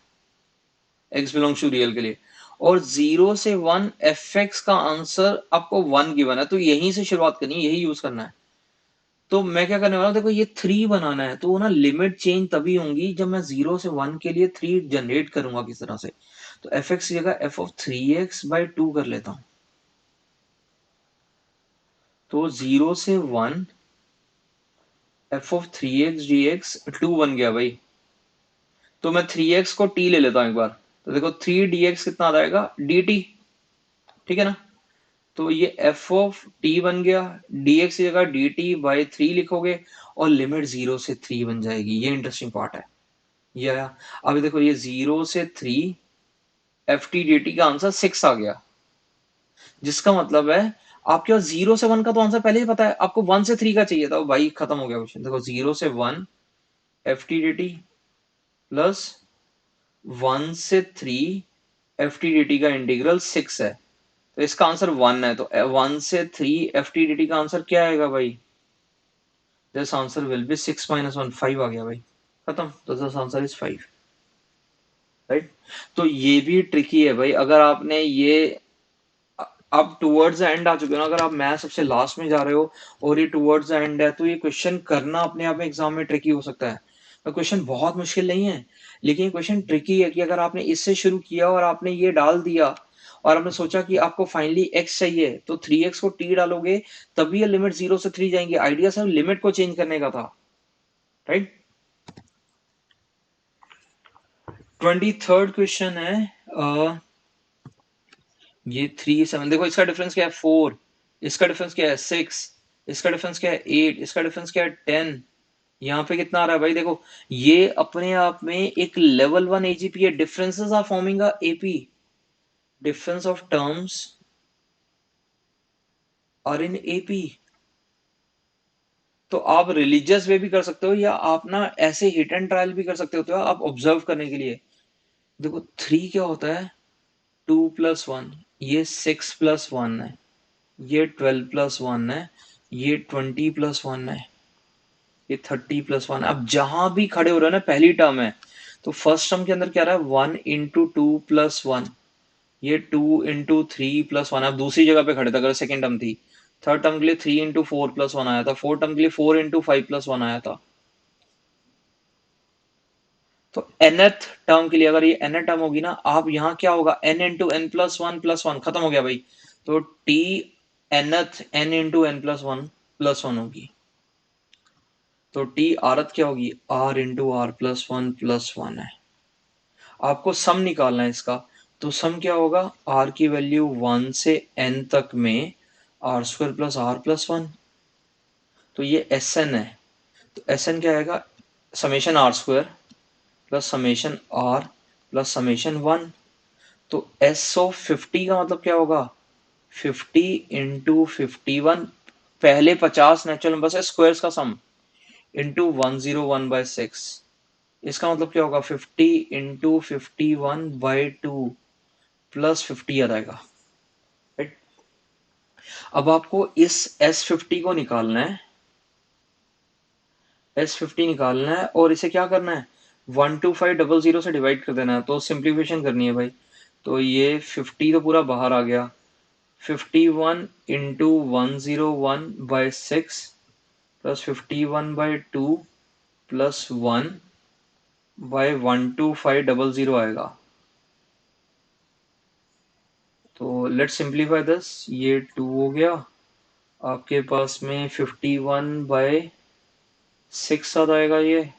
x बिलोंग्स टू रियल के लिए, और 0 से 1 fx का आंसर आपको 1 गिवन है, तो यहीं से शुरुआत करनी है, यही यूज करना है। तो मैं क्या करने वाला हूँ, देखो ये 3 बनाना है, तो ना लिमिट चेंज तभी होंगी जब मैं 0 से 1 के लिए 3 जनरेट करूंगा किस तरह से। तो fx की जगह f ऑफ 3x/2 कर लेता हूं। तो 0 से 1 f ऑफ 3x dx 2 बन गया भाई। तो मैं 3x को t ले लेता हूं एक बार, तो देखो 3 dx कितना आ जाएगा, dt, ठीक है ना। तो ये f ऑफ t बन गया, dx की जगह dt/3 लिखोगे, और लिमिट 0 से 3 बन जाएगी। ये इंटरेस्टिंग पार्ट है। ये आया। अभी देखो ये 0 से 3 एफ टी डी टी का आंसर 6 आ गया, जिसका मतलब है आपके पास 0 से 1 का तो आंसर पहले ही पता है, आपको 1 से 3 का चाहिए था, भाई खत्म हो गया क्वेश्चन। देखो 0 से 1 F T D T plus 1 से 3 एफ टी डी टी का इंटीग्रल 6 है, तो इसका आंसर 1 है। तो 1 से 3 एफ टी डी टी का आंसर क्या आएगा भाई, दिस आंसर विल बी 6 - 1, 5 आ गया भाई, खत्म। तो दिस आंसर इज 5, राइट। तो ये भी ट्रिकी है भाई, अगर आपने ये, आप टुवर्ड्स द एंड आ चुके हो ना, अगर आप मैथ सबसे लास्ट में जा रहे हो और ये टुवर्ड्स द एंड है, तो ये क्वेश्चन करना अपने आप में एग्जाम में ट्रिकी हो सकता है। तो क्वेश्चन बहुत मुश्किल नहीं है, लेकिन क्वेश्चन ट्रिकी है कि अगर आपने इससे शुरू किया और आपने ये डाल दिया, और आपने सोचा कि आपको फाइनली x चाहिए, तो 3x को t डालोगे, तभी ये लिमिट 0 से 3 जाएंगे। आइडिया सिर्फ लिमिट को चेंज करने का था, राइट। 23rd क्वेश्चन है, ये 3 7, देखो इसका डिफरेंस क्या है 4, इसका डिफरेंस क्या है 6, इसका डिफरेंस क्या है 8, इसका डिफरेंस क्या है 10। यहाँ पे कितना आ रहा है भाई, देखो ये अपने आप में एक लेवल 1 एजीपी है। Differences are forming a AP, difference of terms are in AP. तो आप रिलीजियस वे भी कर सकते हो, या आप ना ऐसे हिट एंड ट्रायल भी कर सकते हो, तो आप ऑब्जर्व करने के लिए। देखो 3 क्या होता है, 2 + 1, ये 6 + 1 है, ये 12 + 1 है, ये 20 + 1 है, ये 30 + 1। अब जहां भी खड़े हो रहे हो ना, पहली टर्म है, तो फर्स्ट टर्म के अंदर क्या रहा है, 1 × 2 + 1, ये 2 × 3 + 1। अब दूसरी जगह पे खड़े थे अगर सेकंड टर्म थी। थर्ड टर्म के लिए 3 × 4 + 1 आया था, फोर्थ टर्म के लिए 4 × 5 + 1 आया था। तो nth टर्म के लिए अगर ये nth टर्म होगी ना, आप यहाँ क्या होगा, n × n+1 + 1, खत्म हो गया भाई। तो t nth n × n+1 + 1 होगी। तो टी आरत क्या होगी, r × r+1 + 1 है। आपको सम निकालना है इसका, तो सम क्या होगा, r की वैल्यू 1 से n तक में r² + r+1। तो ये Sn है, तो Sn क्या आएगा, ∑r² + ∑r + ∑1। तो S ऑफ 50 का मतलब क्या होगा, 50 × 51, पहले 50 नेचुरल नंबर है स्क्वायर्स का सम, इंटू 101/6। इसका मतलब क्या होगा, 50 × 51/2 + 50 आ जाएगा, राइट। अब आपको इस S50 को निकालना है, S50 निकालना है, और इसे क्या करना है, 12500 से डिवाइड कर देना है। तो सिंप्लीफिकेशन करनी है भाई, तो ये 50 तो पूरा बाहर आ गया, 51 × 101/6 + 51/2 + 1/12500 आएगा। तो लेट्स सिंप्लीफाई दिस, ये 2 हो गया, आपके पास में 51/6 आ जाएगा, ये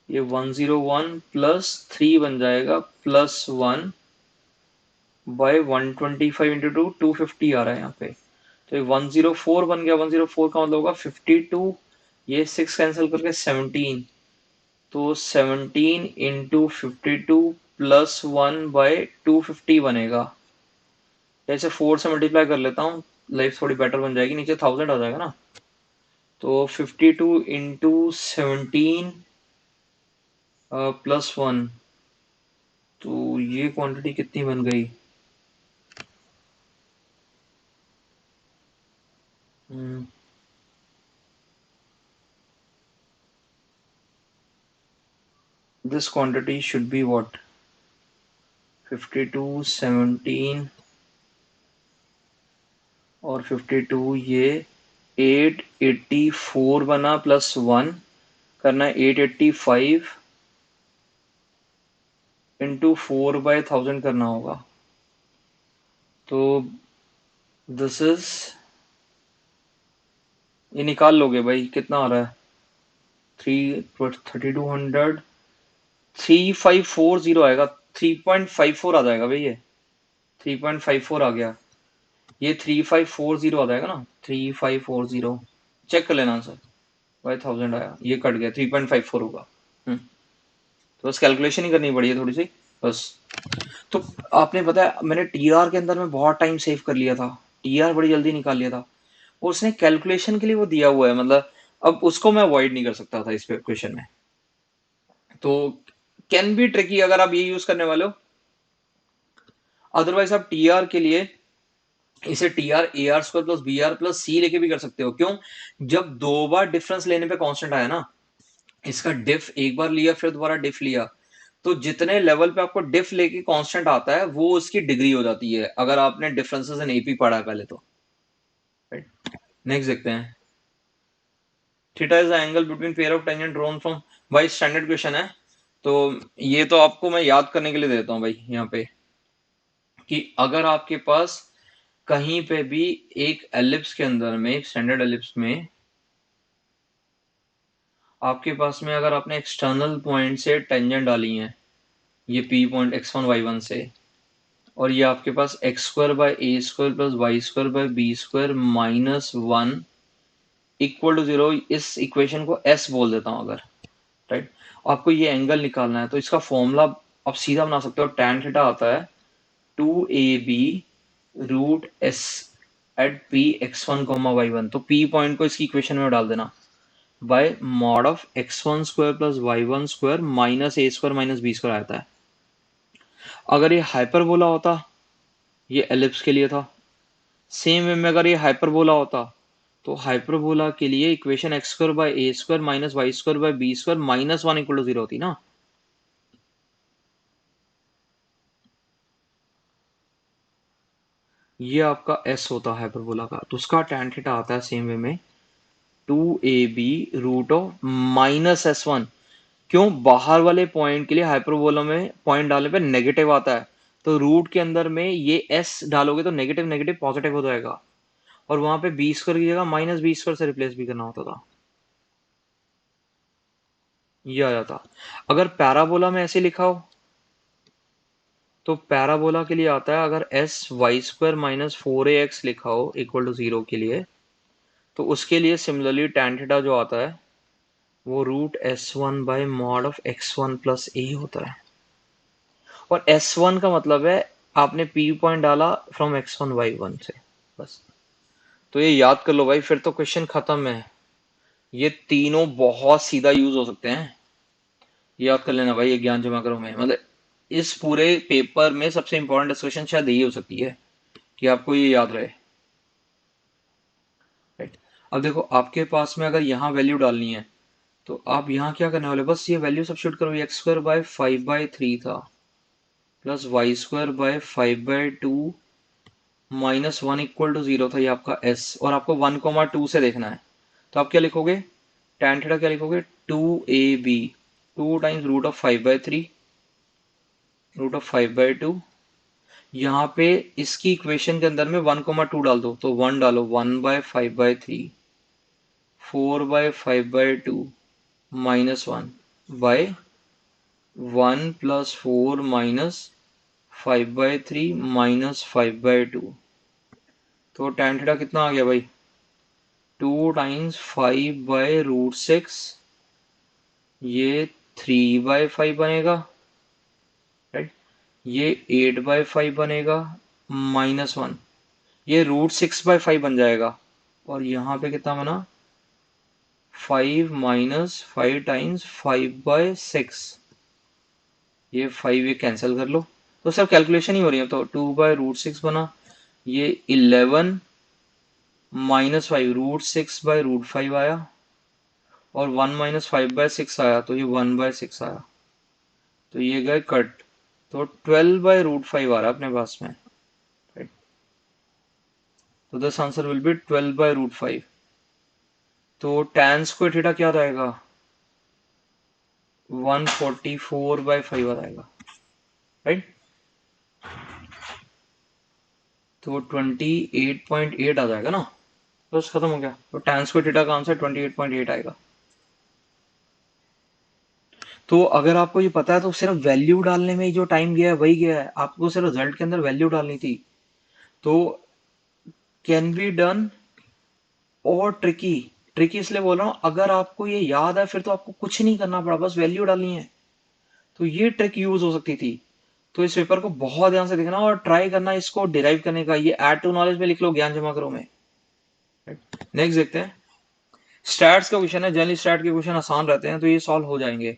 101 + 3 बन जाएगा, +1/125 × 2 250 आ रहा है यहाँ पे। तो ये 104 बन गया। 104 का मतलब होगा 52, ये 6 कैंसिल करके 17, तो 17 इंटू 52 प्लस 1/250 बनेगा। जैसे 4 से मल्टीप्लाई कर लेता हूँ, लाइफ थोड़ी बेटर बन जाएगी, नीचे 1000 आ जाएगा ना। तो 52 इंटू 17 प्लस 1, तो ये क्वांटिटी कितनी बन गई? This quantity should be what? 52, 17 और 52, ये 884 बना प्लस 1 करना है 885 इंटू 4/1000 करना होगा। तो दिस इज, ये निकाल लोगे भाई कितना आ रहा है? 3200, 3540 आएगा। 3.54 आ जाएगा भाई, ये 3.54 आ गया। ये 3540 आ जाएगा ना, 3540। चेक कर लेना सर, बाई 1000 आया, ये कट गया, 3.54 होगा। तो बस कैलकुलेशन ही करनी पड़ी है थोड़ी सी बस। तो आपने पता है मैंने टीआर के अंदर में बहुत टाइम सेव कर लिया था, टीआर बड़ी जल्दी निकाल लिया था। और उसने कैलकुलेशन के लिए वो दिया हुआ है, मतलब अब उसको मैं अवॉइड नहीं कर सकता था इस क्वेश्चन में। तो कैन बी ट्रिकी अगर आप ये यूज करने वाले हो। अदरवाइज आप टीआर के लिए इसे t r a r square plus b r plus c लेके भी कर सकते हो। क्यों? जब दो बार डिफरेंस लेने पे कांस्टेंट आया ना, इसका डिफ एक बार लिया फिर दोबारा डिफ लिया, तो जितने लेवल पे आपको डिफ लेके कांस्टेंट आता है वो उसकी डिग्री हो जाती है, अगर आपने डिफरेंसेस इन एपी पढ़ा है पहले तो। नेक्स्ट देखते हैं। Theta is the angle between pair of tangent drawn from, भाई स्टैंडर्ड क्वेश्चन है, तो ये तो आपको मैं याद करने के लिए देता हूँ भाई यहाँ पे, कि अगर आपके पास कहीं पे भी एक एलिप्स के अंदर में, एक स्टैंडर्ड एलिप्स में आपके पास में अगर आपने एक्सटर्नल पॉइंट से टेंजेंट डाली है, ये पी पॉइंट x1 y1 से, और ये आपके पास x² + a² + y² - 1 equal to 0, इस इक्वेशन को s बोल देता हूं अगर, राइट। आपको ये एंगल निकालना है तो इसका फॉर्मूला आप सीधा बना सकते हो। tan थीटा आता है 2ab√s eight p x1, y1। तो p पॉइंट को इसकी इक्वेशन में डाल देना, bye mod of x1² + y1² - a² - b² आता है। अगर ये हाइपरबोला होता, ये एलिप्स के लिए था। सेम वे में अगर ये हाइपरबोला होता, तो हाइपरबोला के लिए equation x² / a² - y² / b² - 1 equal to 0 होती ना। ये आपका s होता है हाइपरबोला का, तो उसका tan थीटा आता है सेम वे में 2ab√(-s1)। क्यों? बाहर वाले पॉइंट के लिए हाइपरबोला में पॉइंट डालने पे नेगेटिव आता है, तो रूट के अंदर में ये s डालोगे तो नेगेटिव नेगेटिव पॉजिटिव हो जाएगा, और वहां पे b² की जगह -b² से रिप्लेस भी करना होता था, ये आ जाता। अगर पैराबोला में ऐसे लिखा हो, तो पैराबोला के लिए आता है, अगर s(y²) - 4ax लिखा हो इक्वल टू 0 के लिए, तो उसके लिए सिमिलरली tan थीटा जो आता है वो √s1/mod(x1 + a) होता है। और s1 का मतलब है आपने p पॉइंट डाला फ्रॉम x1 y1 से, बस। तो ये याद कर लो भाई, फिर तो क्वेश्चन खत्म है। ये तीनों बहुत सीधा यूज हो सकते हैं, याद कर लेना भाई। ये ज्ञान जमा करो में, मतलब इस पूरे पेपर में सबसे इंपॉर्टेंट डिस्कशन शायद यही हो सकती है कि आपको ये याद रहे, राइट। अब देखो आपके पास में अगर यहाँ वैल्यू डालनी है, तो आप यहाँ क्या करने वाले, बस ये वैल्यू सब्स्टिट्यूट करो। x² / 5/3 था प्लस y² / 5/2 -1 इक्वल टू 0 था, ये आपका s, और आपको 1,2 से देखना है। तो आप क्या लिखोगे? tan थीटा क्या लिखोगे? 2ab, 2 times √5/3 √5/2। यहाँ पे इसकी इक्वेशन के अंदर में 1,2 डाल दो, तो 1 डालो, 1/5/3 4/5/2 -1 बाय 1 + 4 - 5/3 - 5/2। तो tan थीटा कितना आ गया भाई, 2 टाइम्स 5/√6, ये 3/5 बनेगा, राइट। ये 8/5 बनेगा, -1, ये √6/5 बन जाएगा। और यहाँ पे कितना बना, 5 - 5 टाइम्स 5/6, ये 5 ये कैंसिल कर लो, तो सब कैलकुलेशन ही हो रही है। तो 2/√6 बना, ये 11 -5 √6/√5 आया, और 1 - 5/6 आया, तो ये 1/6 आया, तो ये गए कट। तो 12/√5 आ रहा है अपने पास में, राइट। तो दिस आंसर विल बी 12/√5। तो tan स्क्वायर थीटा क्या रहेगा, 144/5 आ जाएगा, राइट। तो 28.8 आ जाएगा ना, बस खत्म हो गया। तो tan स्क्वायर थीटा का आंसर 28.8 आएगा। तो अगर आपको ये पता है तो सिर्फ वैल्यू डालने में ही जो टाइम गया है वही गया है, आपको सिर्फ रिजल्ट के अंदर वैल्यू डालनी थी। तो कैन बी डन, और ट्रिकी, ट्रिकी इसलिए बोल रहा हूँ, अगर आपको ये याद है फिर तो आपको कुछ नहीं करना पड़ा, बस वैल्यू डालनी है। तो ये ट्रिक यूज हो सकती थी। तो इस पेपर को बहुत ध्यान से देखना और ट्राई करना इसको डिराइव करने का। ये ऐड टू नॉलेज में लिख लो, ज्ञान जमा करो में। नेक्स्ट देखते हैं, स्टैट्स का क्वेश्चन है। जनरली स्टैट के क्वेश्चन आसान रहते हैं तो ये सॉल्व हो जाएंगे।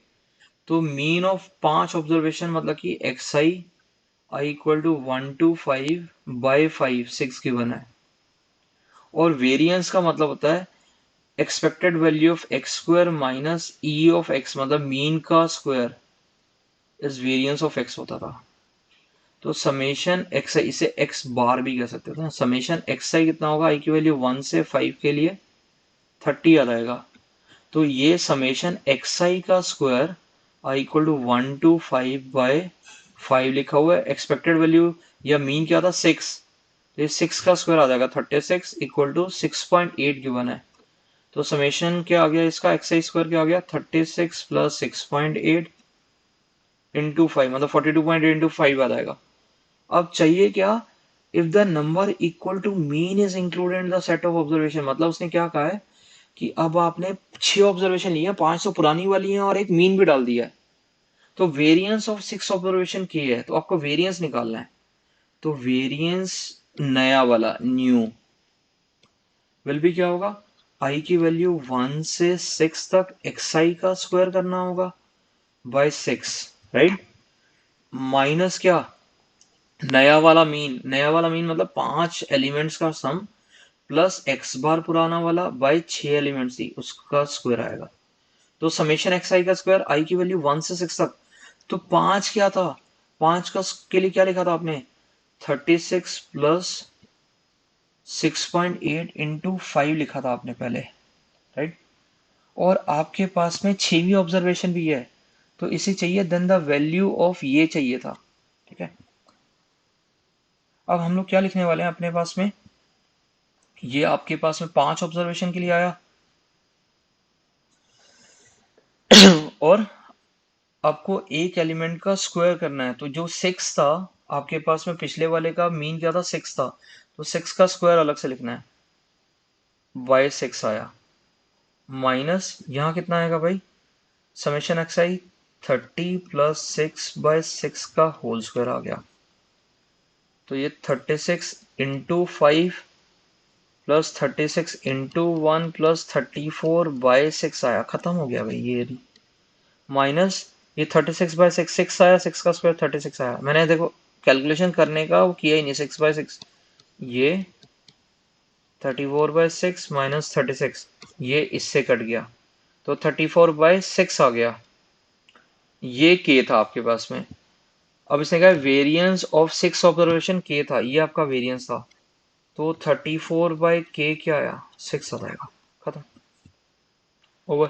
तो मीन ऑफ 5 ऑब्जर्वेशन मतलब कि x i equal to 125/5 6 given है। और वेरिएंस का मतलब होता है expected value of x square minus e of x, मतलब मीन का square is variance of x होता था। तो समेशन एक्स आई, इसे एक्स बार भी कह सकते थे। समेशन एक्स आई कितना होगा, आई की वैल्यू 1 से 5 के लिए 30 आ जाएगा। तो ये समेशन एक्स आई का स्क्वायर आई इक्वल टू 125/5 लिखा हुआ है। एक्सपेक्टेड वैल्यू या मीन क्या था, 6, तो ये 6 का स्क्वायर आ जाएगा 36 इक्वल टू 6.8 गिवन है। तो समेशन क्या आ गया इसका, एक्स आई स्क्वायर क्या आ गया, 36 प्लस 6.8 इंटू 5, मतलब 42.8 इंटू 5 आ जाएगा। अब चाहिए क्या, if the number equal to mean is included in the set of observation. मतलब उसने क्या कहा है कि अब आपने 6 ऑब्जर्वेशन लिए हैं, 5 तो पुरानी वाली हैं और एक मीन भी डाल दिया है। तो वेरिएंस ऑफ 6 ऑब्जर्वेशन की है, तो आपको वेरिएंस निकालना है। तो वेरिएंस नया वाला न्यू विल भी क्या होगा, आई की वैल्यू 1 से 6 तक एक्स आई का स्क्वायर करना होगा बाय 6, राइट। माइनस क्या, नया वाला मीन, नया वाला मीन मतलब 5 एलिमेंट्स का सम प्लस एक्स बार पुराना वाला बाय 6 एलिमेंट्स थी उसका स्क्वायर आएगा। तो समेशन एक्स आई का स्क्वायर, आई की वैल्यू 1 से 6 तक। तो 5 क्या था, 5 का के लिए क्या लिखा था आपने, 36 प्लस 6.8 इंटू 5 लिखा था आपने पहले, राइट। और आपके पास में 6वीं ऑब्जर्वेशन भी है, तो इसे चाहिए देन द वैल्यू ऑफ ये चाहिए था, ठीक है। अब हम लोग क्या लिखने वाले हैं अपने पास में, ये आपके पास में 5 ऑब्जर्वेशन के लिए आया, और आपको एक एलिमेंट का स्क्वायर करना है। तो जो 6 था आपके पास में, पिछले वाले का मीन क्या था, 6 था, तो 6 का स्क्वायर अलग से लिखना है, बाय 6 आया, माइनस यहाँ कितना आएगा भाई, समेशन एक्स आई 30 प्लस 6/6 का होल स्क्वायर आ गया। तो ये 36 इंटू 5 प्लस 36 इंटू 1 प्लस 34/6 आया, खत्म हो गया भाई ये। माइनस ये 36/6, 6 आया, 6 का स्क्वायर 36 आया। मैंने देखो कैलकुलेशन करने का वो किया ही नहीं, 6/6, ये 34/6 माइनस 36, ये इससे कट गया, तो 34/6 आ गया। ये के था आपके पास में। अब इसने कहा वेरिएंस ऑफ 6 ऑब्जर्वेशन के था, ये आपका वेरिएंस था। तो 34/k क्या आया, 6 आ जाएगा, खत्म, ओवर।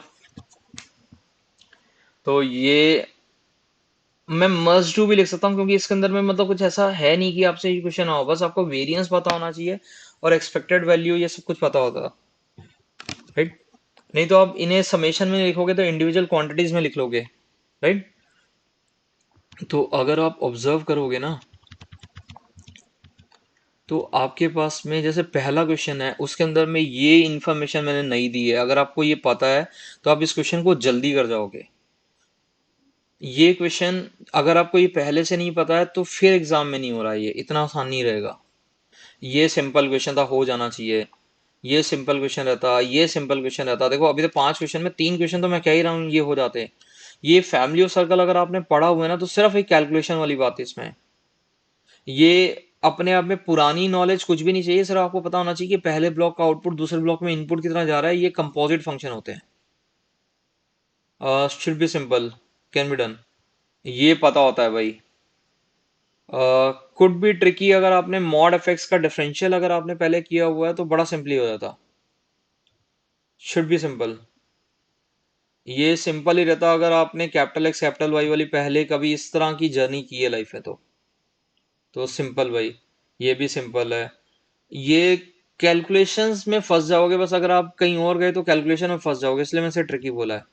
तो ये मैं मस्ट डू भी लिख सकता हूँ, क्योंकि इसके अंदर में मतलब कुछ ऐसा है नहीं कि आपसे ये क्वेश्चन आओ, बस आपको वेरिएंस पता होना चाहिए और एक्सपेक्टेड वैल्यू ये सब कुछ पता होता, राइट। नहीं तो आप इन्हें समेशन में लिखोगे तो इंडिविजुअल क्वांटिटीज में लिख लोगे, राइट। तो अगर आप ऑब्जर्व करोगे ना, तो आपके पास में जैसे पहला क्वेश्चन है उसके अंदर में ये इन्फॉर्मेशन मैंने नहीं दी है, अगर आपको ये पता है तो आप इस क्वेश्चन को जल्दी कर जाओगे। ये क्वेश्चन अगर आपको ये पहले से नहीं पता है तो फिर एग्जाम में नहीं हो रहा है, ये इतना आसान नहीं रहेगा। ये सिंपल क्वेश्चन था, हो जाना चाहिए। ये सिंपल क्वेश्चन रहता, ये सिंपल क्वेश्चन रहता। देखो अभी तो 5 क्वेश्चन में 3 क्वेश्चन तो मैं कह ही रहा हूँ ये हो जाते। ये फैमिली और सर्कल अगर आपने पढ़ा हुआ है ना तो सिर्फ एक कैलकुलेशन वाली बात है इसमें। ये अपने आप में पुरानी नॉलेज कुछ भी नहीं चाहिए, सिर्फ आपको पता होना चाहिए कि पहले ब्लॉक का आउटपुट दूसरे ब्लॉक में इनपुट कितना जा रहा है। ये कंपोजिट फंक्शन होते हैं। Should be simple, can be done. ये पता होता है भाई। कुड बी ट्रिकी, अगर आपने मॉड एफएक्स का डिफरेंशियल अगर आपने पहले किया हुआ है तो बड़ा सिंपली हो जाता। Should be simple. ये सिंपल ही रहता अगर आपने कैपिटल एक्स कैपिटल वाई वाली पहले कभी इस तरह की जर्नी की है लाइफ में तो सिंपल भाई। ये भी सिंपल है। ये कैलकुलेशंस में फंस जाओगे बस, अगर आप कहीं और गए तो कैलकुलेशन में फंस जाओगे, इसलिए मैंने ट्रिकी बोला है।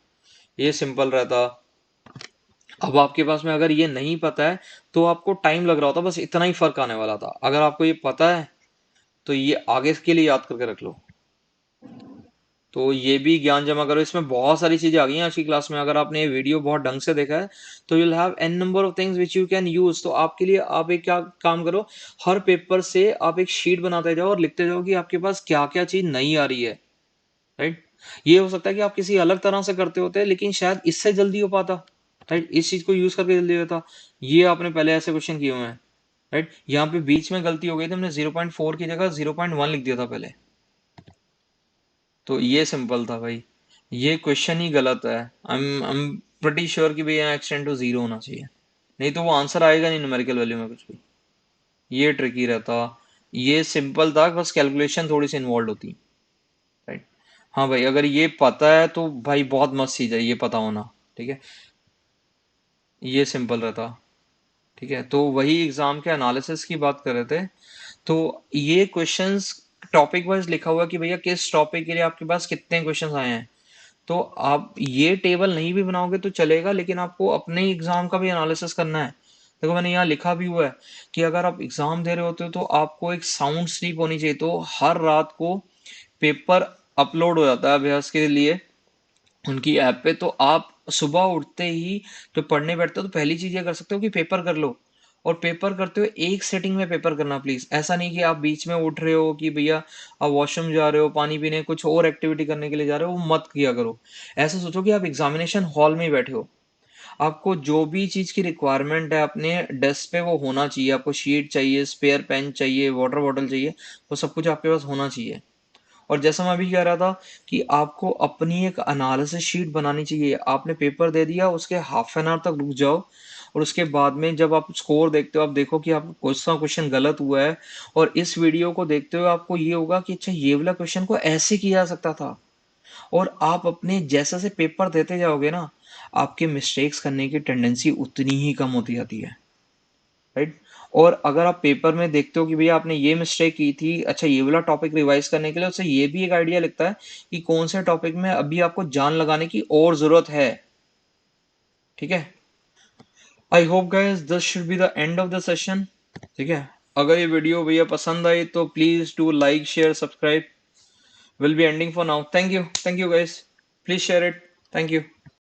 ये सिंपल रहता। अब आपके पास में अगर ये नहीं पता है तो आपको टाइम लग रहा होता, बस इतना ही फर्क आने वाला था। अगर आपको ये पता है तो ये आगे के लिए याद करके रख लो। तो ये भी ज्ञान जमा करो। इसमें बहुत सारी चीजें आ गई हैं आज की क्लास में, अगर आपने ये वीडियो बहुत ढंग से देखा है तो you will have an number of things which you can use. तो आपके लिए आप एक क्या काम करो, हर पेपर से आप एक शीट बनाते जाओ और लिखते जाओ कि आपके पास क्या क्या चीज नई आ रही है। राइट। ये हो सकता है कि आप किसी अलग तरह से करते होते लेकिन शायद इससे जल्दी हो पाता। राइट, इस चीज को यूज करके जल्दी होता। ये आपने पहले ऐसे क्वेश्चन किए हुए हैं। राइट, यहाँ पे बीच में गलती हो गई थी, हमने 0.4 की जगह 0.1 लिख दिया था पहले। तो ये सिंपल था भाई। ये क्वेश्चन ही गलत है। आई एम प्रीटी श्योर कि भैया एक्सटेंड टू 0 होना चाहिए, नहीं तो वो आंसर आएगा नहीं न्यूमेरिकल वैल्यू में कुछ भी। ये ट्रिकी रहता। ये सिंपल था, बस कैलकुलेशन थोड़ी सी इन्वॉल्व होती। राइट। हाँ भाई, अगर ये पता है तो भाई बहुत मस्त चीज है ये पता होना। ठीक है, ये सिंपल रहता। ठीक है, तो वही एग्जाम के एनालिसिस की बात कर रहे थे। तो ये क्वेश्चंस टॉपिक वाइज लिखा हुआ कि भैया किस टॉपिक के लिए आपके पास कितने क्वेश्चंस आए हैं। तो आप ये टेबल नहीं भी बनाओगे तो चलेगा, लेकिन आपको अपने एग्जाम का भी एनालिसिस करना है। देखो मैंने यहाँ लिखा भी हुआ है कि अगर आप एग्जाम दे रहे होते हो तो आपको एक साउंड स्लीप होनी चाहिए। तो हर रात को पेपर अपलोड हो जाता है अभ्यास के लिए उनकी ऐप पे। तो आप सुबह उठते ही तो पढ़ने बैठते हो तो पहली चीज ये कर सकते हो कि पेपर कर लो। और पेपर करते हुए एक सेटिंग में पेपर करना प्लीज। ऐसा नहीं कि आप बीच में उठ रहे हो कि भैया आप वॉशरूम जा रहे हो, पानी पीने कुछ और एक्टिविटी करने के लिए जा रहे हो, वो मत किया करो। ऐसा सोचो कि आप एग्जामिनेशन हॉल में ही बैठे हो। आपको जो भी चीज की रिक्वायरमेंट है अपने डेस्क पे वो होना चाहिए। आपको शीट चाहिए, स्पेयर पेन चाहिए, वाटर बॉटल चाहिए, वो सब कुछ आपके पास होना चाहिए। और जैसा मैं अभी कह रहा था कि आपको अपनी एक एनालिसिस शीट बनानी चाहिए। आपने पेपर दे दिया, उसके हाफ एन आवर तक रुक जाओ और उसके बाद में जब आप स्कोर देखते हो आप देखो कि आप कौन सा क्वेश्चन गलत हुआ है। और इस वीडियो को देखते हुए आपको ये होगा कि अच्छा ये वाला क्वेश्चन को ऐसे किया जा सकता था। और आप अपने जैसा से पेपर देते जाओगे ना, आपके मिस्टेक्स करने की टेंडेंसी उतनी ही कम होती जाती है। राइट। और अगर आप पेपर में देखते हो कि भैया आपने ये मिस्टेक की थी, अच्छा ये वाला टॉपिक रिवाइज करने के लिए उससे ये भी एक आइडिया लगता है कि कौन से टॉपिक में अभी आपको जान लगाने की और जरूरत है। ठीक है, I hope guys this should be the end of the session. ठीक है, अगर ये वीडियो भैया पसंद आई तो please do like share subscribe. Will be ending for now. Thank you guys, please share it. Thank you.